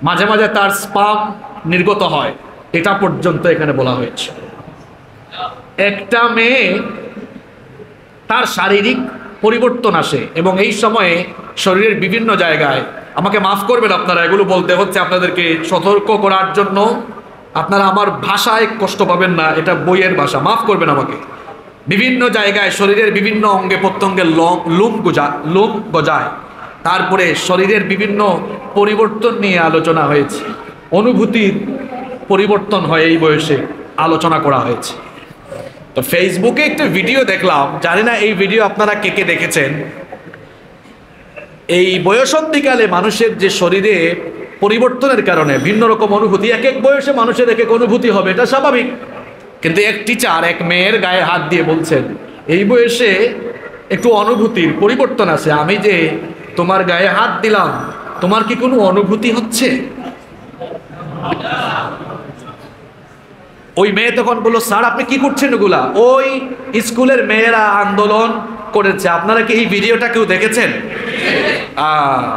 Speaker 1: মাঝে মাঝে তার স্পাম নির্গত হয়, এটা পর্যন্ত এখানে বলা হয়েছে। একটা মেয়ে তার শারীরিক পরিবর্তন আসে এবং এই সময়ে শরীরের বিভিন্ন জায়গায়, আমাকে মাফ করবেন আপনারা, এগুলো বলতে হচ্ছে আপনাদেরকে সতর্ক করার জন্য। আপনারা আমার ভাষায় কষ্ট পাবেন না, এটা বইয়ের ভাষা, মাফ করবেন আমাকে। বিভিন্ন জায়গায় শরীরের বিভিন্ন অঙ্গে প্রত্যঙ্গে লোম গজায়। তারপরে শরীরের বিভিন্ন পরিবর্তন নিয়ে আলোচনা হয়েছে, অনুভূতির পরিবর্তন হয় এই বয়সে আলোচনা করা হয়েছে। তো ফেসবুকে একটা ভিডিও দেখলাম, জানি না এই ভিডিও আপনারা কে কে দেখেছেন। এই বয়সন্ধিকালে মানুষের যে শরীরে পরিবর্তনের কারণে ভিন্ন রকম অনুভূতি, এক এক বয়সে মানুষের এক এক অনুভূতি হবে, এটা স্বাভাবিক। কিন্তু এক টিচার এক মেয়ের গায়ে হাত দিয়ে বলছেন, এই বয়সে একটু অনুভূতির পরিবর্তন আছে, আমি যে তোমার গায়ে হাত দিলাম, তোমার কি কোনো অনুভূতি হচ্ছে? ওই মেয়ে তখন বললো, স্যার আপনি কি করছেন এগুলা? ওই স্কুলের মেয়েরা আন্দোলন করেছে, আপনারা কি এই ভিডিওটা কেউ দেখেছেন?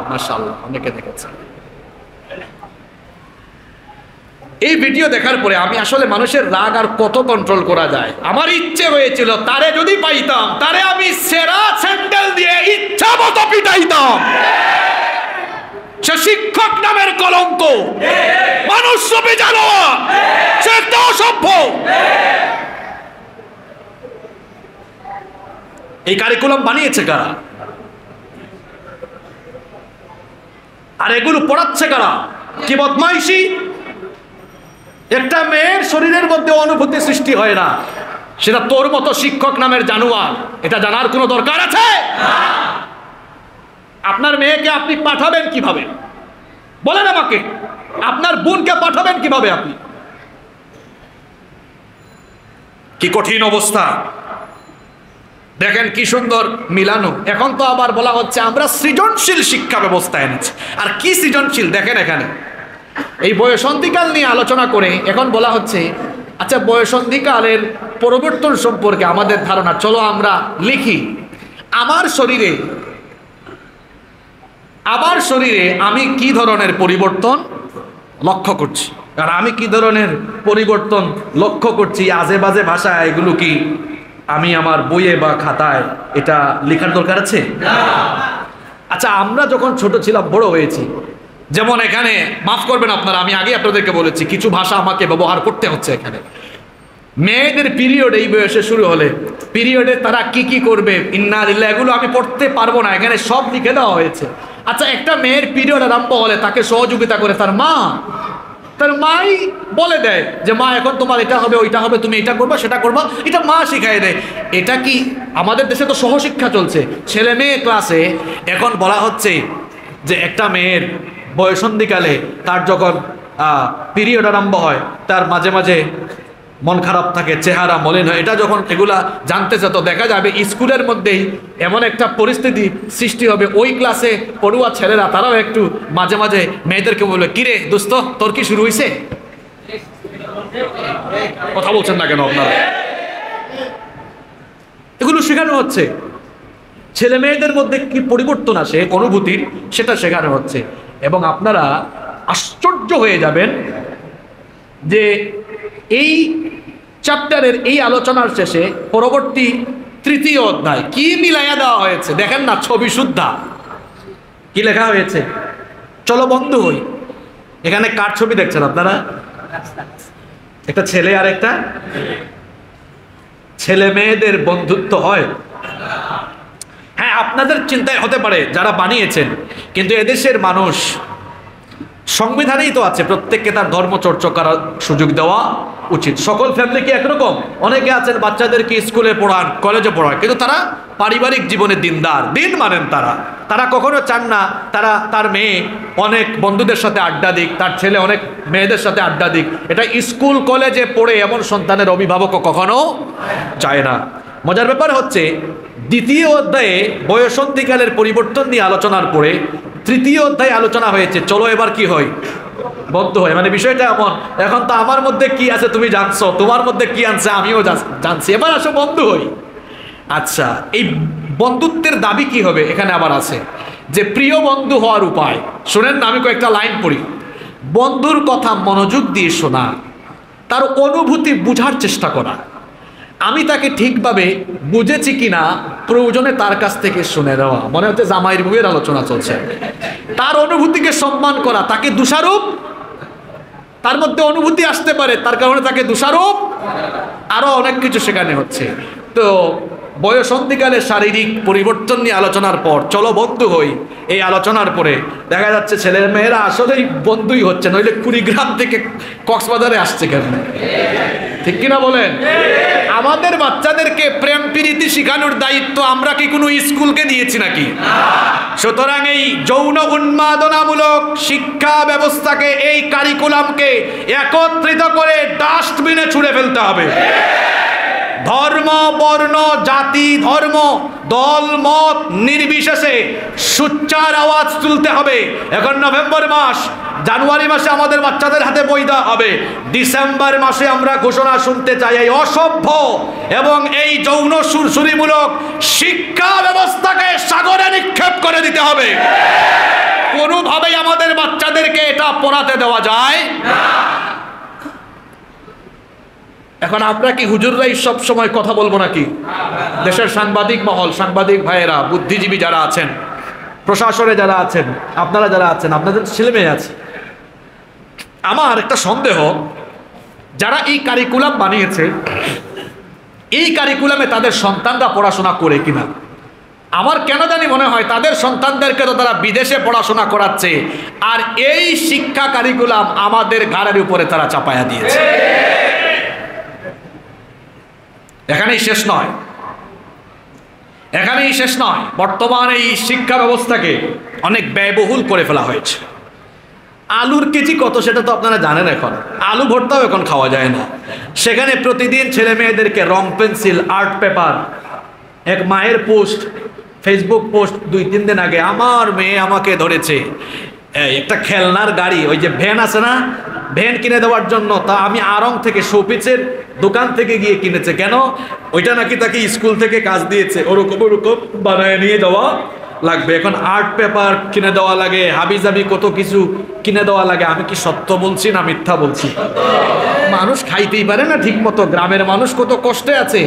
Speaker 1: মাশাআল্লাহ, অনেকে দেখেছেন। এই ভিডিও দেখার পরে আমি আসলে মানুষের রাগ আর কত কন্ট্রোল করা যায়, আমার ইচ্ছে হয়েছিল তারে যদি পাইতাম, তারে আমি সেরা স্যান্ডেল দিয়ে ইচ্ছা মতো পিটাইতাম। সে শিক্ষক নামের কলঙ্ক, মানুষ সবে জানো, সে একটা অসভ্য। এই কারিকুলাম বানিয়েছে কারা? আর এগুলো পড়াচ্ছে কারা? কি বদমাইশি! একটা মেয়ের শরীরের মধ্যে অনুভূতি সৃষ্টি হয় না, সেটা তোর মতো শিক্ষক নামের জানোয়ার। এটা জানার কোনো দরকার আছে? আপনার মেয়েকে আপনি পাঠাবেন কিভাবে বলেন আমাকে? আপনার বোনকে পাঠাবেন কিভাবে আপনি? কি কঠিন অবস্থা দেখেন, কি সুন্দর মিলানো। এখন তো আবার বলা হচ্ছে আমরা সৃজনশীল শিক্ষা ব্যবস্থা এনেছি। আর কি সৃজনশীল দেখেন, এখানে এই বয়সন্ধিকাল নিয়ে আলোচনা করে এখন বলা হচ্ছে, আচ্ছা বয়সন্ধিকালের পরিবর্তন সম্পর্কে আমাদের ধারণা, চলো আমরা লিখি। আমার শরীরে আমি কি ধরনের পরিবর্তন লক্ষ্য করছি, আর আমি কি ধরনের পরিবর্তন লক্ষ্য করছি আজে বাজে ভাষায়, এগুলো কি আমি আমার বইয়ে বা খাতায় এটা লেখার দরকার আছে? আচ্ছা আমরা যখন ছোট ছিলাম, বড় হয়েছি, যেমন এখানে মাফ করবেন আপনারা, আমি আগে আপনাদেরকে বলেছি কিছু ভাষা আমাকে ব্যবহার করতে হচ্ছে। এখানে মেয়েদের পিরিয়ড এই বয়সে শুরু হলে, পিরিয়ডে তারা কি কি করবে, ইন্না লিল্লাহ, এগুলো আমি পড়তে পারবো না, এখানে সব লিখে দেওয়া হয়েছে। আচ্ছা একটা মেয়ের পিরিয়ড আরম্ভ হলে তাকে সহযোগিতা করে তার মাই বলে দেয় যে মা এখন তোমার এটা হবে, ওইটা হবে, তুমি এটা করবা, সেটা করবা, এটা মা শিখাই দেয়। এটা কি আমাদের দেশে তো সহশিক্ষা চলছে, ছেলে মেয়ে ক্লাসে এখন বলা হচ্ছে যে একটা মেয়ের বয়সন্ধিকালে তার যখন পিরিয়ড আরম্ভ হয়, তার মাঝে মাঝে মন খারাপ থাকে, চেহারা মলিন হয়। এটা যখন এগুলা জানতেছে তো দেখা যাবে স্কুলের মধ্যেই এমন একটা পরিস্থিতি সৃষ্টি হবে, ওই ক্লাসে পড়ুয়া ছেলেরা তারাও একটু মাঝে মাঝে মেয়েদেরকে বলবে, কিরে দোস্ত তোর কি শুরু হয়েছে? কথা বলছেন না কেন আপনারা? এগুলো শেখানো হচ্ছে, ছেলে মেয়েদের মধ্যে কি পরিবর্তন আসে অনুভূতির, সেটা শেখানো হচ্ছে। এবং আপনারা আশ্চর্য হয়ে যাবেন যে এই চ্যাপ্টারের এই আলোচনার শেষে পরবর্তী তৃতীয় অধ্যায় কি মিলাইয়া দেওয়া হয়েছে দেখেন না, ছবি শুদ্ধা কি লেখা হয়েছে, চলো বন্ধু হই। এখানে কার ছবি দেখছেন আপনারা? একটা ছেলে আর একটা ছেলে মেয়েদের বন্ধুত্ব হয়। হ্যাঁ আপনাদের চিন্তায় হতে পারে যারা বানিয়েছেন, কিন্তু এদেশের মানুষ সংবিধানেই তো আছে প্রত্যেককে তার ধর্ম চর্চা করার সুযোগ দেওয়া উচিত। সকল ফ্যামিলি কি একরকম? অনেকে আছেন বাচ্চাদেরকে স্কুলে পড়ান, কলেজে পড়ান, কিন্তু তারা পারিবারিক জীবনে দিনদার, দিন মানেন। তারা কখনো চান না তার মেয়ে অনেক বন্ধুদের সাথে আড্ডা দিক, তার ছেলে অনেক মেয়েদের সাথে আড্ডা দিক। এটা স্কুল কলেজে পড়ে এমন সন্তানের অভিভাবকও কখনো চায় না। মজার ব্যাপার হচ্ছে দ্বিতীয় অধ্যায়ে বয়সন্ধিকালের পরিবর্তন নিয়ে আলোচনার পরে তৃতীয় অধ্যায়ে আলোচনা হয়েছে চলো এবার কি হয়, বদ্ধ হয়। মানে বিষয়টা এমন, এখন তো আমার মধ্যে কি আছে তুমি জানছো, তোমার মধ্যে কি আছে আমিও জানছি, এবার আসো বন্ধু হই। আচ্ছা এই বন্ধুত্বের দাবি কি হবে এখানে আবার আছে যে প্রিয় বন্ধু হওয়ার উপায়। শোনেন না, আমি কয়েকটা লাইন পড়ি। বন্ধুর কথা মনোযোগ দিয়ে শোনা, তার অনুভূতি বুঝার চেষ্টা করা, আমি তাকে ঠিকভাবে বুঝেছি কিনা প্রয়োজনে তার কাছ থেকে শুনে নেওয়া। মনে হচ্ছে জামাইয়ের বউয়ের আলোচনা চলছে। তার অনুভূতিকে সম্মান করা, তাকে দোষারোপ, তার মধ্যে অনুভূতি আসতে পারে তার কারণে তাকে দোষারোপ, আরো অনেক কিছু সেখানে হচ্ছে। তো বয়সন্ধিকালে শারীরিক পরিবর্তন নিয়ে আলোচনার পর চলো বন্ধু হই, এই আলোচনার পরে দেখা যাচ্ছে ছেলের মেয়েরা আসলেই বন্ধুই হচ্ছে, নইলে কুড়িগ্রাম থেকে কক্সবাজারে আসছে কেন? ঠিক কিনা বলেন? আমাদের বাচ্চাদেরকে প্রেম প্রীতি শেখানোর দায়িত্ব আমরা কি কোনো স্কুলকে দিয়েছি নাকি? সুতরাং এই যৌন উন্মাদনামূলক শিক্ষা ব্যবস্থাকে, এই কারিকুলামকে একত্রিত করে ডাস্টবিনে ছুঁড়ে ফেলতে হবে। ধর্ম, বর্ণ, জাতি, ধর্ম, দল, মত নির্বিশেষে সোচ্চার আওয়াজ তুলতে হবে। এখন নভেম্বর মাস, জানুয়ারি মাসে আমাদের বাচ্চাদের হাতে বই দেওয়া হবে, ডিসেম্বর মাসে আমরা ঘোষণা শুনতে চাই এই অসভ্য এবং এই যৌন সুরসুরিমূলক শিক্ষা ব্যবস্থাকে সাগরে নিক্ষেপ করে দিতে হবে। কোনোভাবেই আমাদের বাচ্চাদেরকে এটা পড়াতে দেওয়া যায় না। এখন আমরা কি হুজুররাই সব সময় কথা বলবো নাকি? দেশের সাংবাদিক মহল, সাংবাদিক ভাইয়েরা, বুদ্ধিজীবী যারা আছেন, প্রশাসনে যারা আছেন, আপনারা যারা আছেন, আপনাদের ছেলে মেয়ে আছে, আমার একটা সন্দেহ, যারা এই কারিকুলাম বানিয়েছে, এই কারিকুলামে তাদের সন্তানরা পড়াশোনা করে কিনা। আমার কেন জানি মনে হয় তাদের সন্তানদেরকে তো তারা বিদেশে পড়াশোনা করাচ্ছে, আর এই শিক্ষা কারিকুলাম আমাদের ঘাড়ের উপরে তারা চাপায়া দিয়েছে। এখানেই শেষ নয়, এখানেই শেষ নয়। বর্তমান এই শিক্ষা ব্যবস্থাকে অনেক ব্যয়বহুল করে ফেলা হয়েছে। আলুর কেজি কত সেটা তো আপনারা জানেন। এখন আলু ভর্তাও এখন খাওয়া যায় না। সেখানে প্রতিদিন ছেলে মেয়েদেরকে রং পেন্সিল, আর্ট পেপার। এক মায়ের পোস্ট, ফেসবুক পোস্ট 2-3 দিন আগে, আমার মেয়ে আমাকে ধরেছে একটা খেলনার গাড়ি, ওই যে ভ্যান আছে না, ভ্যান কিনে দেওয়ার জন্য। তা আমি আড়ং থেকে শোপিসের দোকান থেকে গিয়ে কিনেছে। কেন? ওইটা নাকি তাকে স্কুল থেকে কাজ দিয়েছে, ওরকম ওরকম বানায় নিয়ে যাওয়া লাগবে। এখন আর্ট পেপার কিনে দেওয়া লাগে, হাবিজাবি কত কিছু কিনে দেওয়া লাগে। আমি কি সত্য বলছি না মিথ্যা বলছি? মানুষ খাইতেই পারে না ঠিক মতো, গ্রামের মানুষ কত কষ্টে আছে,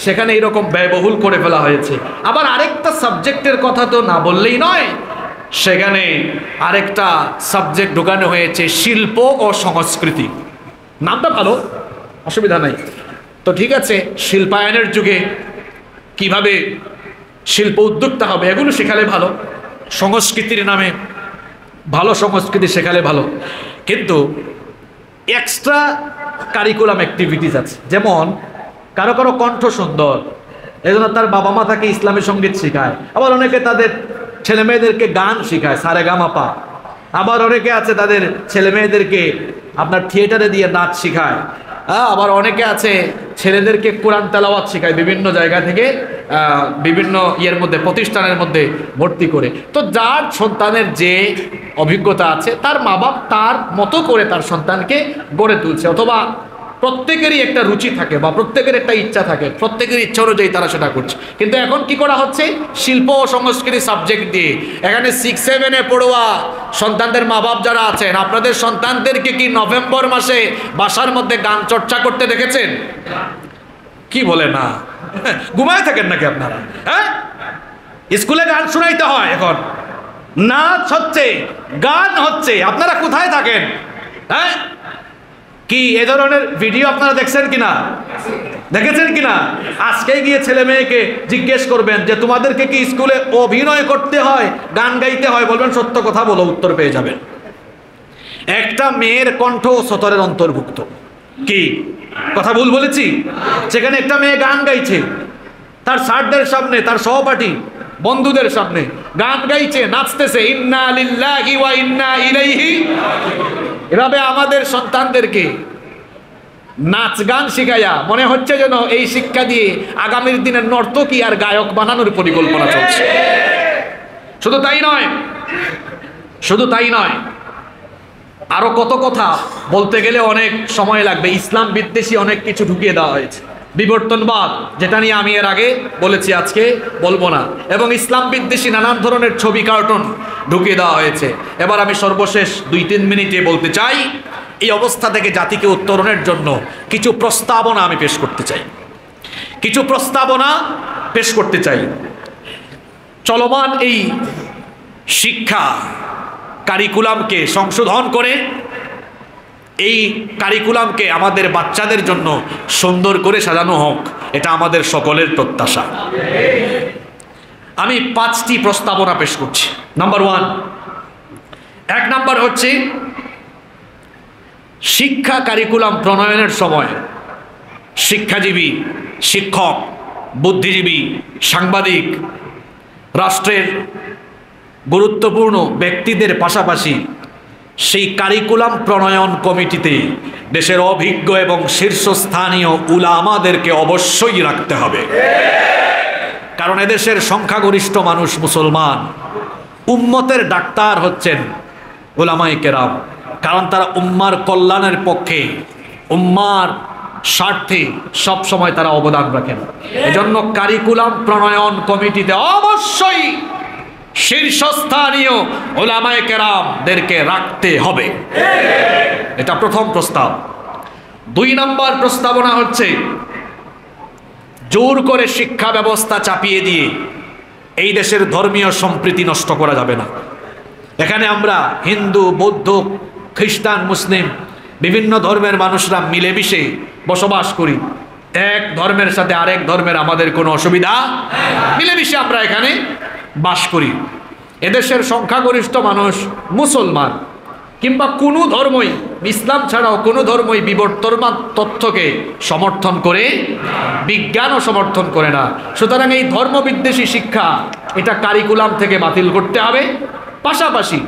Speaker 1: সেখানে এরকম ব্যয়বহুল করে ফেলা হয়েছে। আবার আরেকটা সাবজেক্টের কথা তো না বললেই নয়, সেখানে আরেকটা সাবজেক্ট ঢোকানো হয়েছে, শিল্প ও সংস্কৃতি। নামটা ভালো, অসুবিধা নাই। তো ঠিক আছে, শিল্পায়নের যুগে কিভাবে শিল্প উদ্যোক্তা হবে এগুলো শেখালে ভালো, সংস্কৃতির নামে ভালো সংস্কৃতি শেখালে ভালো। কিন্তু এক্সট্রা কারিকুলাম অ্যাক্টিভিটিস আছে, যেমন কারো কারো কণ্ঠ সুন্দর, এজন্য তার বাবা মা তাকে ইসলামী সঙ্গীত শেখায়। আবার অনেকে তাদের ছেলে মেয়েদেরকে গান শেখায়, সারেগামাপা। আবার অনেকে আছে তাদের ছেলে মেয়েদেরকে আপনার থিয়েটারে দিয়ে নাচ শেখায়। আবার অনেকে আছে ছেলেদেরকে কোরআন তেলাওয়াত শেখায় বিভিন্ন জায়গা থেকে, বিভিন্ন ইয়ের মধ্যে, প্রতিষ্ঠানের মধ্যে ভর্তি করে। তো যার সন্তানের যে অভিজ্ঞতা আছে, তার মা বাপ তার মতো করে তার সন্তানকে গড়ে তুলছে। অথবা প্রত্যেকেরই একটা রুচি থাকে বা প্রত্যেকের একটা ইচ্ছা থাকে, প্রত্যেকের ইচ্ছা অনুযায়ী তারা সেটা করছে। কিন্তু এখন কি করা হচ্ছে? শিল্প ও সংস্কৃতি সাবজেক্ট দিয়ে। এখানে 6-7-এ পড়ুয়া সন্তানদের মা বাপ যারা আছেন, আপনাদের সন্তানদেরকে কি নভেম্বর মাসে বাসার মধ্যে গান চর্চা করতে দেখেছেন? কি বলে না, ঘুমায় থাকেন নাকি আপনারা? হ্যাঁ, স্কুলে গান শোনাইতে হয়, এখন নাচ হচ্ছে, গান হচ্ছে, আপনারা কোথায় থাকেন? হ্যাঁ, কি এ ধরনের ভিডিও আপনারা দেখছেন কিনা, দেখেছেন কিনা? আজকে গিয়ে ছেলে মেয়েকে জিজ্ঞেস করবেন যে তোমাদেরকে কি স্কুলে অভিনয় করতে হয়, গান গাইতে হয়? বলবেন সত্য কথা বলো, উত্তর পেয়ে যাবেন। একটা মেয়ের কণ্ঠ সতরের অন্তর্ভুক্ত। কি কথা ভুল বলেছি? সেখানে একটা মেয়ে গান গাইছে, তার স্যারদের সামনে, তার সহপাঠী বন্ধুদের সামনে গান গাইছে, নাচতেছে, ইন্না লিল্লাহি ওয়া ইন্না ইলাইহি। এভাবে আমাদের সন্তানদেরকে নাচ গান শিখাইয়া মনে হচ্ছে যেন এই শিক্ষা দিয়ে আগামীর দিনের নর্তকী আর গায়ক বানানোর পরিকল্পনা চলছে। শুধু তাই নয়, শুধু তাই নয়, আরো কত কথা বলতে গেলে অনেক সময় লাগবে। ইসলাম বিদ্বেষী অনেক কিছু ঢুকিয়ে দেওয়া হয়েছে, বিবর্তনবাদ, যেটা নিয়ে আমি এর আগে বলেছি, আজকে বলবো না, এবং ইসলাম বিদ্বেষী নানান ধরনের ছবি কার্টুন ঢুকিয়ে দেওয়া হয়েছে। এবার আমি সর্বশেষ 2-3 মিনিটে বলতে চাই, এই অবস্থা থেকে জাতিকে উত্তরণের জন্য কিছু প্রস্তাবনা আমি পেশ করতে চাই, কিছু প্রস্তাবনা পেশ করতে চাই। চলমান এই শিক্ষা কারিকুলামকে সংশোধন করে এই কারিকুলামকে আমাদের বাচ্চাদের জন্য সুন্দর করে সাজানো হোক, এটা আমাদের সকলের প্রত্যাশা। আমি 5টি প্রস্তাবনা পেশ করছি। নাম্বার 1, 1 নাম্বার হচ্ছে শিক্ষা কারিকুলাম প্রণয়নের সময় শিক্ষাজীবী, শিক্ষক, বুদ্ধিজীবী, সাংবাদিক, রাষ্ট্রের গুরুত্বপূর্ণ ব্যক্তিদের পাশাপাশি সেই কারিকুলাম প্রণয়ন কমিটিতে দেশের অভিজ্ঞ এবং শীর্ষস্থানীয় উলামাদেরকে অবশ্যই রাখতে হবে। কারণ এদেশের সংখ্যাগরিষ্ঠ মানুষ মুসলমান, উম্মতের ডাক্তার হচ্ছেন উলামায়ে কেরাম, কারণ তারা উম্মার কল্যাণের পক্ষে, উম্মার স্বার্থে সব সময় তারা অবদান রাখেন। এজন্য কারিকুলাম প্রণয়ন কমিটিতে অবশ্যই শীর্ষস্থানীয় উলামায়ে কেরামদেরকে রাখতে হবে, এটা প্রথম প্রস্তাব। 2 নম্বর প্রস্তাবনা হচ্ছে জোর করে শিক্ষা ব্যবস্থা চাপিয়ে দিয়ে এই দেশের ধর্মীয় সম্প্রীতি নষ্ট করা যাবে না। এখানে আমরা হিন্দু, বৌদ্ধ, খ্রিস্টান, মুসলিম বিভিন্ন ধর্মের মানুষরা মিলেমিশে বসবাস করি। এক ধর্মের সাথে আরেক ধর্মের আমাদের কোনো অসুবিধা, মিলেমিশে আমরা এখানে বাস করি। এদেশের সংখ্যাগরিষ্ঠ মানুষ মুসলমান, কিংবা কোনো ধর্মই, ইসলাম ছাড়াও কোনো ধর্মই বিবর্তমান তথ্যকে সমর্থন করে, বিজ্ঞানও সমর্থন করে না। সুতরাং এই ধর্মবিদ্বেষী শিক্ষা এটা কারিকুলাম থেকে বাতিল করতে হবে। পাশাপাশি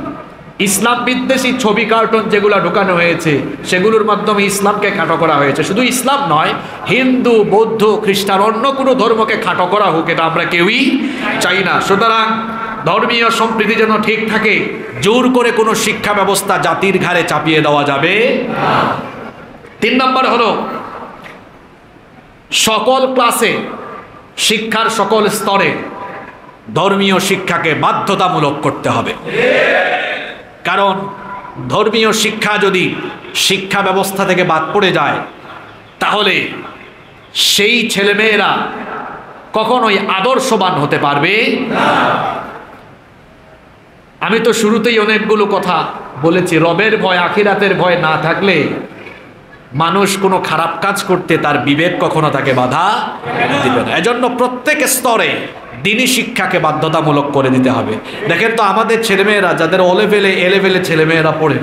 Speaker 1: ইসলাম বিদ্বেষী ছবি, কার্টুন যেগুলো ঢোকানো হয়েছে সেগুলোর মাধ্যমে ইসলামকে খাটো করা হয়েছে। শুধু ইসলাম নয়, হিন্দু, বৌদ্ধ, খ্রিস্টান, অন্য কোনো ধর্মকে খাটো করা হোক, এটা আমরা কেউই চাই না। সুতরাং ধর্মীয় সম্প্রীতি যেন ঠিক থাকে, জোর করে কোনো শিক্ষা ব্যবস্থা জাতির ঘাড়ে চাপিয়ে দেওয়া যাবে না। 3 নম্বর হলো সকল ক্লাসে, শিক্ষার সকল স্তরে ধর্মীয় শিক্ষাকে বাধ্যতামূলক করতে হবে। কারণ ধর্মীয় শিক্ষা যদি শিক্ষা ব্যবস্থা থেকে বাদ পড়ে যায়, তাহলে সেই ছেলেমেয়েরা কখনোই আদর্শবান হতে পারবে না। আমি তো শুরুতেই অনেকগুলো কথা বলেছি, রবের ভয়, আখিরাতের ভয় না থাকলে মানুষ কোনো খারাপ কাজ করতে তার বিবেক কখনো তাকে বাধা দিবে না। এজন্য প্রত্যেক স্তরে দিনী শিক্ষাকে বাধ্যতামূলক করে দিতে হবে। দেখেন তো আমাদের ছেলেমেয়েরা যাদের এ লেভেলে ছেলেমেয়েরা পড়ে,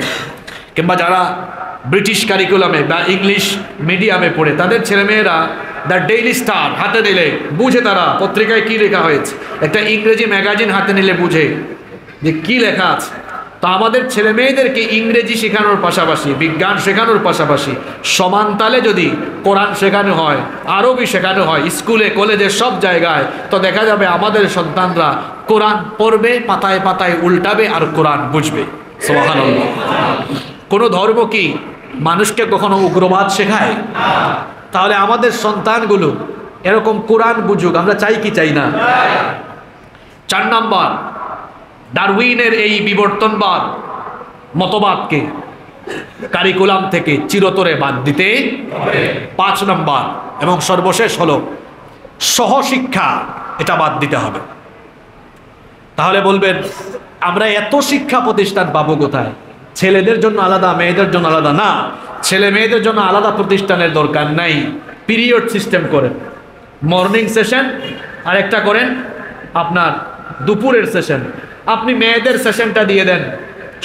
Speaker 1: কিংবা যারা ব্রিটিশ কারিকুলামে বা ইংলিশ মিডিয়ামে পড়ে, তাদের ছেলেমেয়েরা দ্য ডেইলি স্টার হাতে নিলে বুঝে, তারা পত্রিকায় কি লেখা হয়েছে, একটা ইংরেজি ম্যাগাজিন হাতে নিলে বুঝে যে কি লেখা আছে। তো আমাদের ছেলে মেয়েদেরকে ইংরেজি শেখানোর পাশাপাশি, বিজ্ঞান শেখানোর পাশাপাশি সমান তালে যদি কোরআন শেখানো হয়, আরবি শেখানো হয় স্কুলে, কলেজে, সব জায়গায়, তো দেখা যাবে আমাদের সন্তানরা কোরআন পড়বে, পাতায় পাতায় উল্টাবে আর কোরআন বুঝবে। সুবহানাল্লাহ। কোনো ধর্ম কি মানুষকে কখনো উগ্রবাদ শেখায়? তাহলে আমাদের সন্তানগুলো এরকম কোরআন বুঝুক, আমরা চাই কি চাই না? 4 নম্বর, ডারউইনের এই বিবর্তনবাদ মতবাদকে কারিকুলাম থেকে চিরতরে বাদ দিতে হবে। 5 নম্বর এবং সর্বশেষ হলো সহশিক্ষা, এটা বাদ দিতে হবে। তাহলে বলবেন আমরা এত শিক্ষা প্রতিষ্ঠান পাবো কোথায়? ছেলেদের জন্য আলাদা, মেয়েদের জন্য আলাদা? না, ছেলে মেয়েদের জন্য আলাদা প্রতিষ্ঠানের দরকার নাই। পিরিয়ড সিস্টেম করেন, মর্নিং সেশন আর একটা করেন আপনার দুপুরের সেশন। আপনি মেয়েদের সেশনটা দিয়ে দেন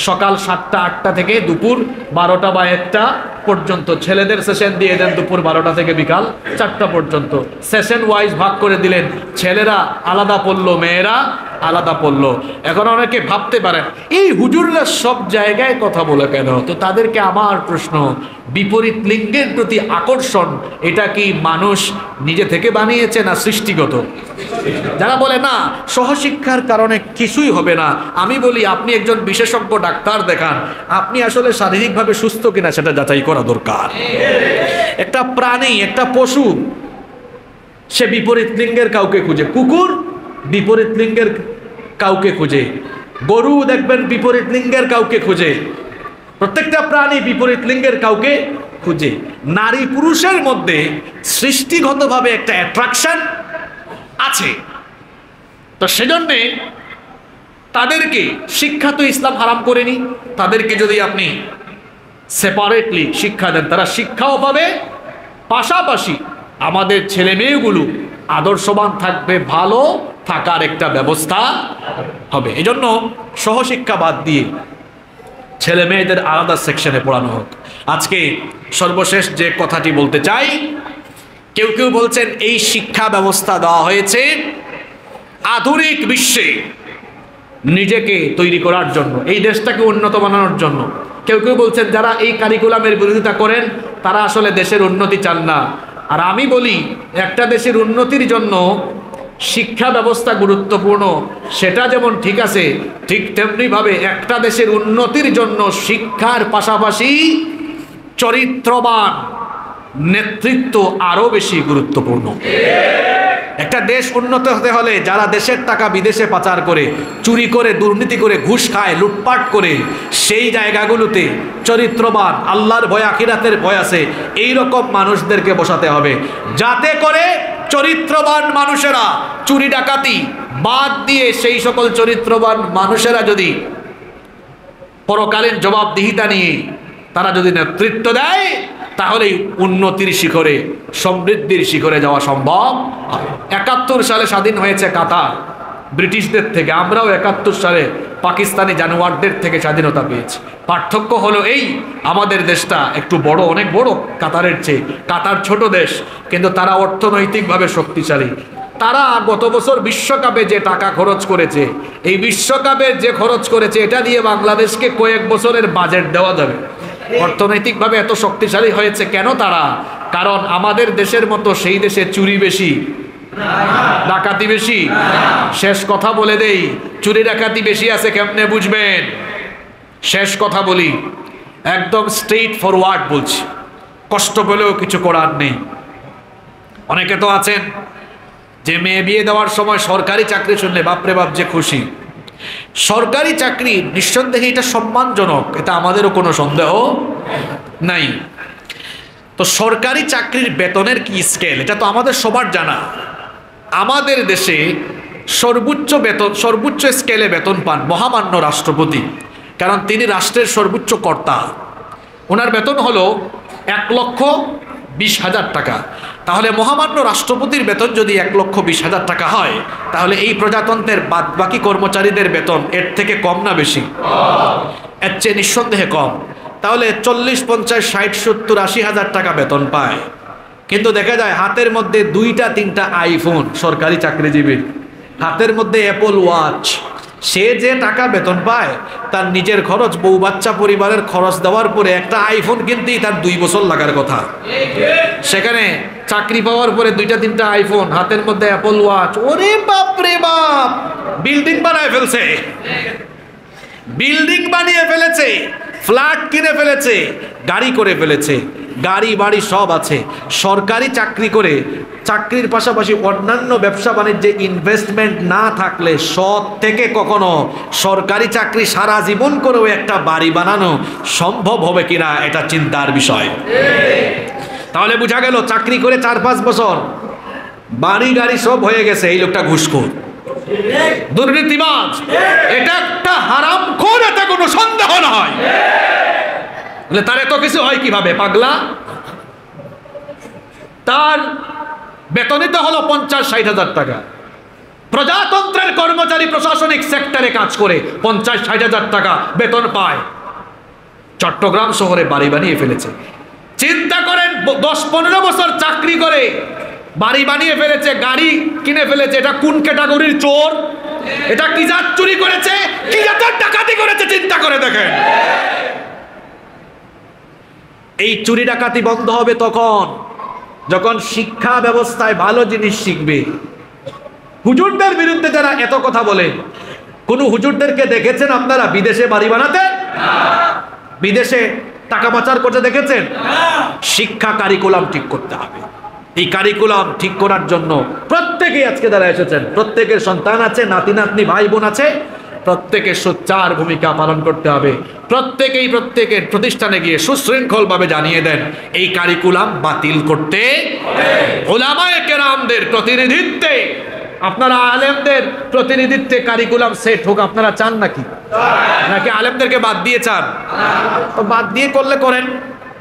Speaker 1: সকাল 7টা 8টা থেকে দুপুর 12টা বা 1টা পর্যন্ত, ছেলেদের সেশন দিয়ে দেন দুপুর 12টা থেকে বিকাল 4টা পর্যন্ত। সেশন ওয়াইজ ভাগ করে দিলেন, ছেলেরা আলাদা পড়লো, মেয়েরা আলাদা পড়লো। এখন অনেকে ভাবতে পারেন এই হুজুররা সব জায়গায় কথা বলে কেন? তো তাদেরকে আমার প্রশ্ন, বিপরীত লিঙ্গের প্রতি আকর্ষণ এটা কি মানুষ নিজে থেকে বানিয়েছে না সৃষ্টিগত? যারা বলে না সহশিক্ষার কারণে কিছুই হবে না, আমি বলি আপনি একজন বিশেষজ্ঞ ডাক্তার দেখান, আপনি আসলে শারীরিকভাবে সুস্থ কিনা সেটা যাচাই করা দরকার। একটা প্রাণী, একটা পশু, সে বিপরীত লিঙ্গের কাউকে খুঁজে, কুকুর বিপরীত লিঙ্গের কাউকে খুঁজে, গরু দেখবেন বিপরীত লিঙ্গের কাউকে খুঁজে। প্রত্যেকটা প্রাণী বিপরীত লিঙ্গের কাউকে খুঁজে। নারী পুরুষের মধ্যে সৃষ্টিগতভাবে একটা অ্যাট্রাকশন আছে, তো সেজন্যে তাদেরকে শিক্ষা তো ইসলাম হারাম করেনি। তাদেরকে যদি আপনি সেপারেটলি শিক্ষা দেন, তারা শিক্ষাও পাবে, পাশাপাশি আমাদের ছেলে মেয়েগুলো আদর্শবান থাকবে, ভালো থাকার একটা ব্যবস্থা হবে। এজন্য সহশিক্ষা বাদ দিয়ে ছেলে মেয়েদের আলাদা সেকশনে পড়ানো হোক। আজকে সর্বশেষ যে কথাটি বলতে চাই, কেউ কেউ বলছেন এই শিক্ষা ব্যবস্থা দেওয়া হয়েছে আধুনিক বিশ্বে নিজেকে তৈরি করার জন্য, এই দেশটাকে উন্নত বানানোর জন্য। কেউ কেউ বলছেন যারা এই কারিকুলামের বিরোধিতা করেন তারা আসলে দেশের উন্নতি চান না। আর আমি বলি, একটা দেশের উন্নতির জন্য শিক্ষা ব্যবস্থা গুরুত্বপূর্ণ, সেটা যেমন ঠিক আছে, ঠিক তেমনিভাবে একটা দেশের উন্নতির জন্য শিক্ষার পাশাপাশি চরিত্রবান নেতৃত্ব আরো বেশি গুরুত্বপূর্ণ। একটা দেশ উন্নত হতে হলে যারা দেশের টাকা বিদেশে পাচার করে, চুরি করে, দুর্নীতি করে, ঘুষ খায়, লুটপাট করে, সেই জায়গাগুলোতে চরিত্রবান, আল্লাহর ভয়, আখিরাতের ভয় আছে, এই রকম মানুষদেরকে বসাতে হবে, যাতে করে চরিত্রবান মানুষেরা চুরি ডাকাতি বাদ দিয়ে সেই সকল চরিত্রবান মানুষেরা যদি পরকালীন জবাবদিহিতা নিয়ে তারা যদি নেতৃত্ব দেয়, তাহলেই উন্নতির শিখরে, সমৃদ্ধির শিখরে যাওয়া সম্ভব। 71 সালে স্বাধীন হয়েছে কাতার ব্রিটিশদের থেকে, আমরাও 71 সালে পাকিস্তানি জানোয়ারদের থেকে স্বাধীনতা পেয়েছি। পার্থক্য হলো এই, আমাদের দেশটা একটু বড়, অনেক বড় কাতারের চেয়ে। কাতার ছোট দেশ, কিন্তু তারা অর্থনৈতিকভাবে শক্তিশালী। তারা গত বছর বিশ্বকাপে যে টাকা খরচ করেছে, এই বিশ্বকাপে যে খরচ করেছে, এটা দিয়ে বাংলাদেশকে কয়েক বছরের বাজেট দেওয়া যাবে। অর্থনৈতিকভাবে এত শক্তিশালী হয়েছে কেন তারা? কারণ আমাদের দেশের মতো সেই দেশে চুরি বেশি, ডাকাতি বেশি। শেষ কথা বলে দেই, চুরি ডাকাতি বেশি আছে কেমনে বুঝবেন? শেষ কথা বলি, একদম স্ট্রেইট ফরওয়ার্ড বলছি, কষ্ট পেলেও কিছু করার নেই। অনেকে তো আছেন যে মেয়ে বিয়ে দেওয়ার সময় সরকারি চাকরি শুনলে বাপরে বাপ যে খুশি। সরকারি চাকরি নিঃসন্দেহে এটা সম্মানজনক, এটা আমাদেরও কোনো সন্দেহ নাই। তো সরকারি চাকরির বেতনের কি স্কেল, এটা তো আমাদের সবার জানা। আমাদের দেশে সর্বোচ্চ বেতন, সর্বোচ্চ স্কেলে বেতন পান মহামান্য রাষ্ট্রপতি, কারণ তিনি রাষ্ট্রের সর্বোচ্চ কর্তা। ওনার বেতন হলো 1,20,000 টাকা। তাহলে মহামান্য রাষ্ট্রপতির বেতন যদি 1,20,000 টাকা হয়, তাহলে এই প্রজাতন্ত্রের বাদবাকি কর্মচারীদের বেতন এর থেকে কম না বেশি? এর চেয়ে নিঃসন্দেহে কম। তাহলে 40, 50, 60, 70, 80,000 টাকা বেতন পায়, কিন্তু দেখা যায় হাতের মধ্যে 2টা 3টা আইফোন। সরকারি চাকরিজীবীর হাতের মধ্যে অ্যাপল ওয়াচ। সে যে টাকা বেতন পায়, তার নিজের খরচ, বউ বাচ্চা, পরিবারের খরচ দেওয়ার পরে একটা আইফোন কিনতেই তার 2 বছর লাগার কথা। সেখানে চাকরি পাওয়ার পরে 2টা 3টা আইফোন, হাতের মধ্যে অ্যাপল ওয়াচ। ওরে বাপ রে বাপ, বিল্ডিং বানায় ফেলছে, বিল্ডিং বানিয়ে ফেলেছে, ফ্ল্যাট কিনে ফেলেছে, গাড়ি করে ফেলেছে, গাড়ি বাড়ি সব আছে। সরকারি চাকরি করে চাকরির পাশাপাশি অন্যান্য ব্যবসা বাণিজ্যে ইনভেস্টমেন্ট না থাকলে সৎ থেকে কখনো সরকারি চাকরি সারা জীবন করেও একটা বাড়ি বানানো সম্ভব হবে কিনা, এটা চিন্তার বিষয়। তাহলে বোঝা গেল চাকরি করে 4-5 বছর বাড়ি গাড়ি সব হয়ে গেছে, এই লোকটা ঘুষখোর, দুর্নীতিবাজ, এটা একটা হারামখোর, এতে কোনো সন্দেহ নয়। তার এত কিছু হয় কিভাবে? পাগলা। তার বেতনই তো হলো 50-60 হাজার টাকা। প্রজাতন্ত্রের কর্মচারী প্রশাসনিক সেক্টরে কাজ করে 50-60 হাজার টাকা বেতন পায়। চট্টগ্রাম শহরে বাড়ি বানিয়ে ফেলেছে। চিন্তা করেন, 10-15 বছর চাকরি করে বাড়ি বানিয়ে ফেলেছে, গাড়ি কিনে ফেলেছে। এটা কোন ক্যাটাগরির চোর? এটা কি জাত চুরি করেছে, কি জাতের ডাকাতি করেছে? চিন্তা করে দেখেন। এই চুরি ডাকাতি বন্ধ হবে তখন যখন শিক্ষা ব্যবস্থায় ভালো জিনিস শিখবে। হুজুরদের বিরুদ্ধে যারা এত কথা বলে, কোন হুজুরদেরকে দেখেছেন আপনারা বিদেশে বাড়ি বানাতে, বিদেশে টাকা পাচার করতে দেখেছেন? শিক্ষা কারিকুলাম ঠিক করতে হবে। এই কারিকুলাম ঠিক করার জন্য প্রত্যেকেই আজকে যারা এসেছেন, প্রত্যেকের সন্তান আছে, নাতি নাতনি, ভাই বোন আছে। প্রত্যেকে সোচ্চার ভূমিকা পালন করতে হবে। প্রত্যেকের প্রতিষ্ঠানে গিয়ে সুশৃঙ্খলভাবে জানিয়ে দেন এই কারিকুলাম বাতিল করতে উলামায়ে কেরামদের প্রতিনিধিত্বে, আপনারা আলেমদের প্রতিনিধিত্বে কারিকুলাম সেট হোক আপনারা চান নাকি আলেমদেরকে বাদ দিয়ে চান? তো বাদ দিয়ে করলে করেন,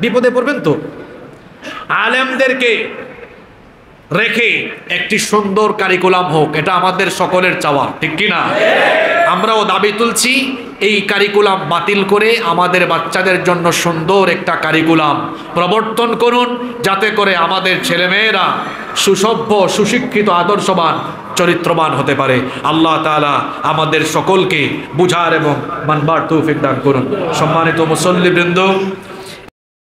Speaker 1: বিপদে পড়বেন তো। আলেমদেরকে রেখে একটি সুন্দর কারিকুলাম হোক, এটা আমাদের সকলের চাওয়া, ঠিক কি না? আমরাও দাবি তুলছি এই কারিকুলাম বাতিল করে আমাদের বাচ্চাদের জন্য সুন্দর একটা কারিকুলাম প্রবর্তন করুন, যাতে করে আমাদের ছেলেমেয়েরা সুসভ্য, সুশিক্ষিত, আদর্শবান, চরিত্রবান হতে পারে। আল্লাহ তাআলা আমাদের সকলকে বুঝার এবং মানবার তৌফিক দান করুন। সম্মানিত মুসল্লিবৃন্দ,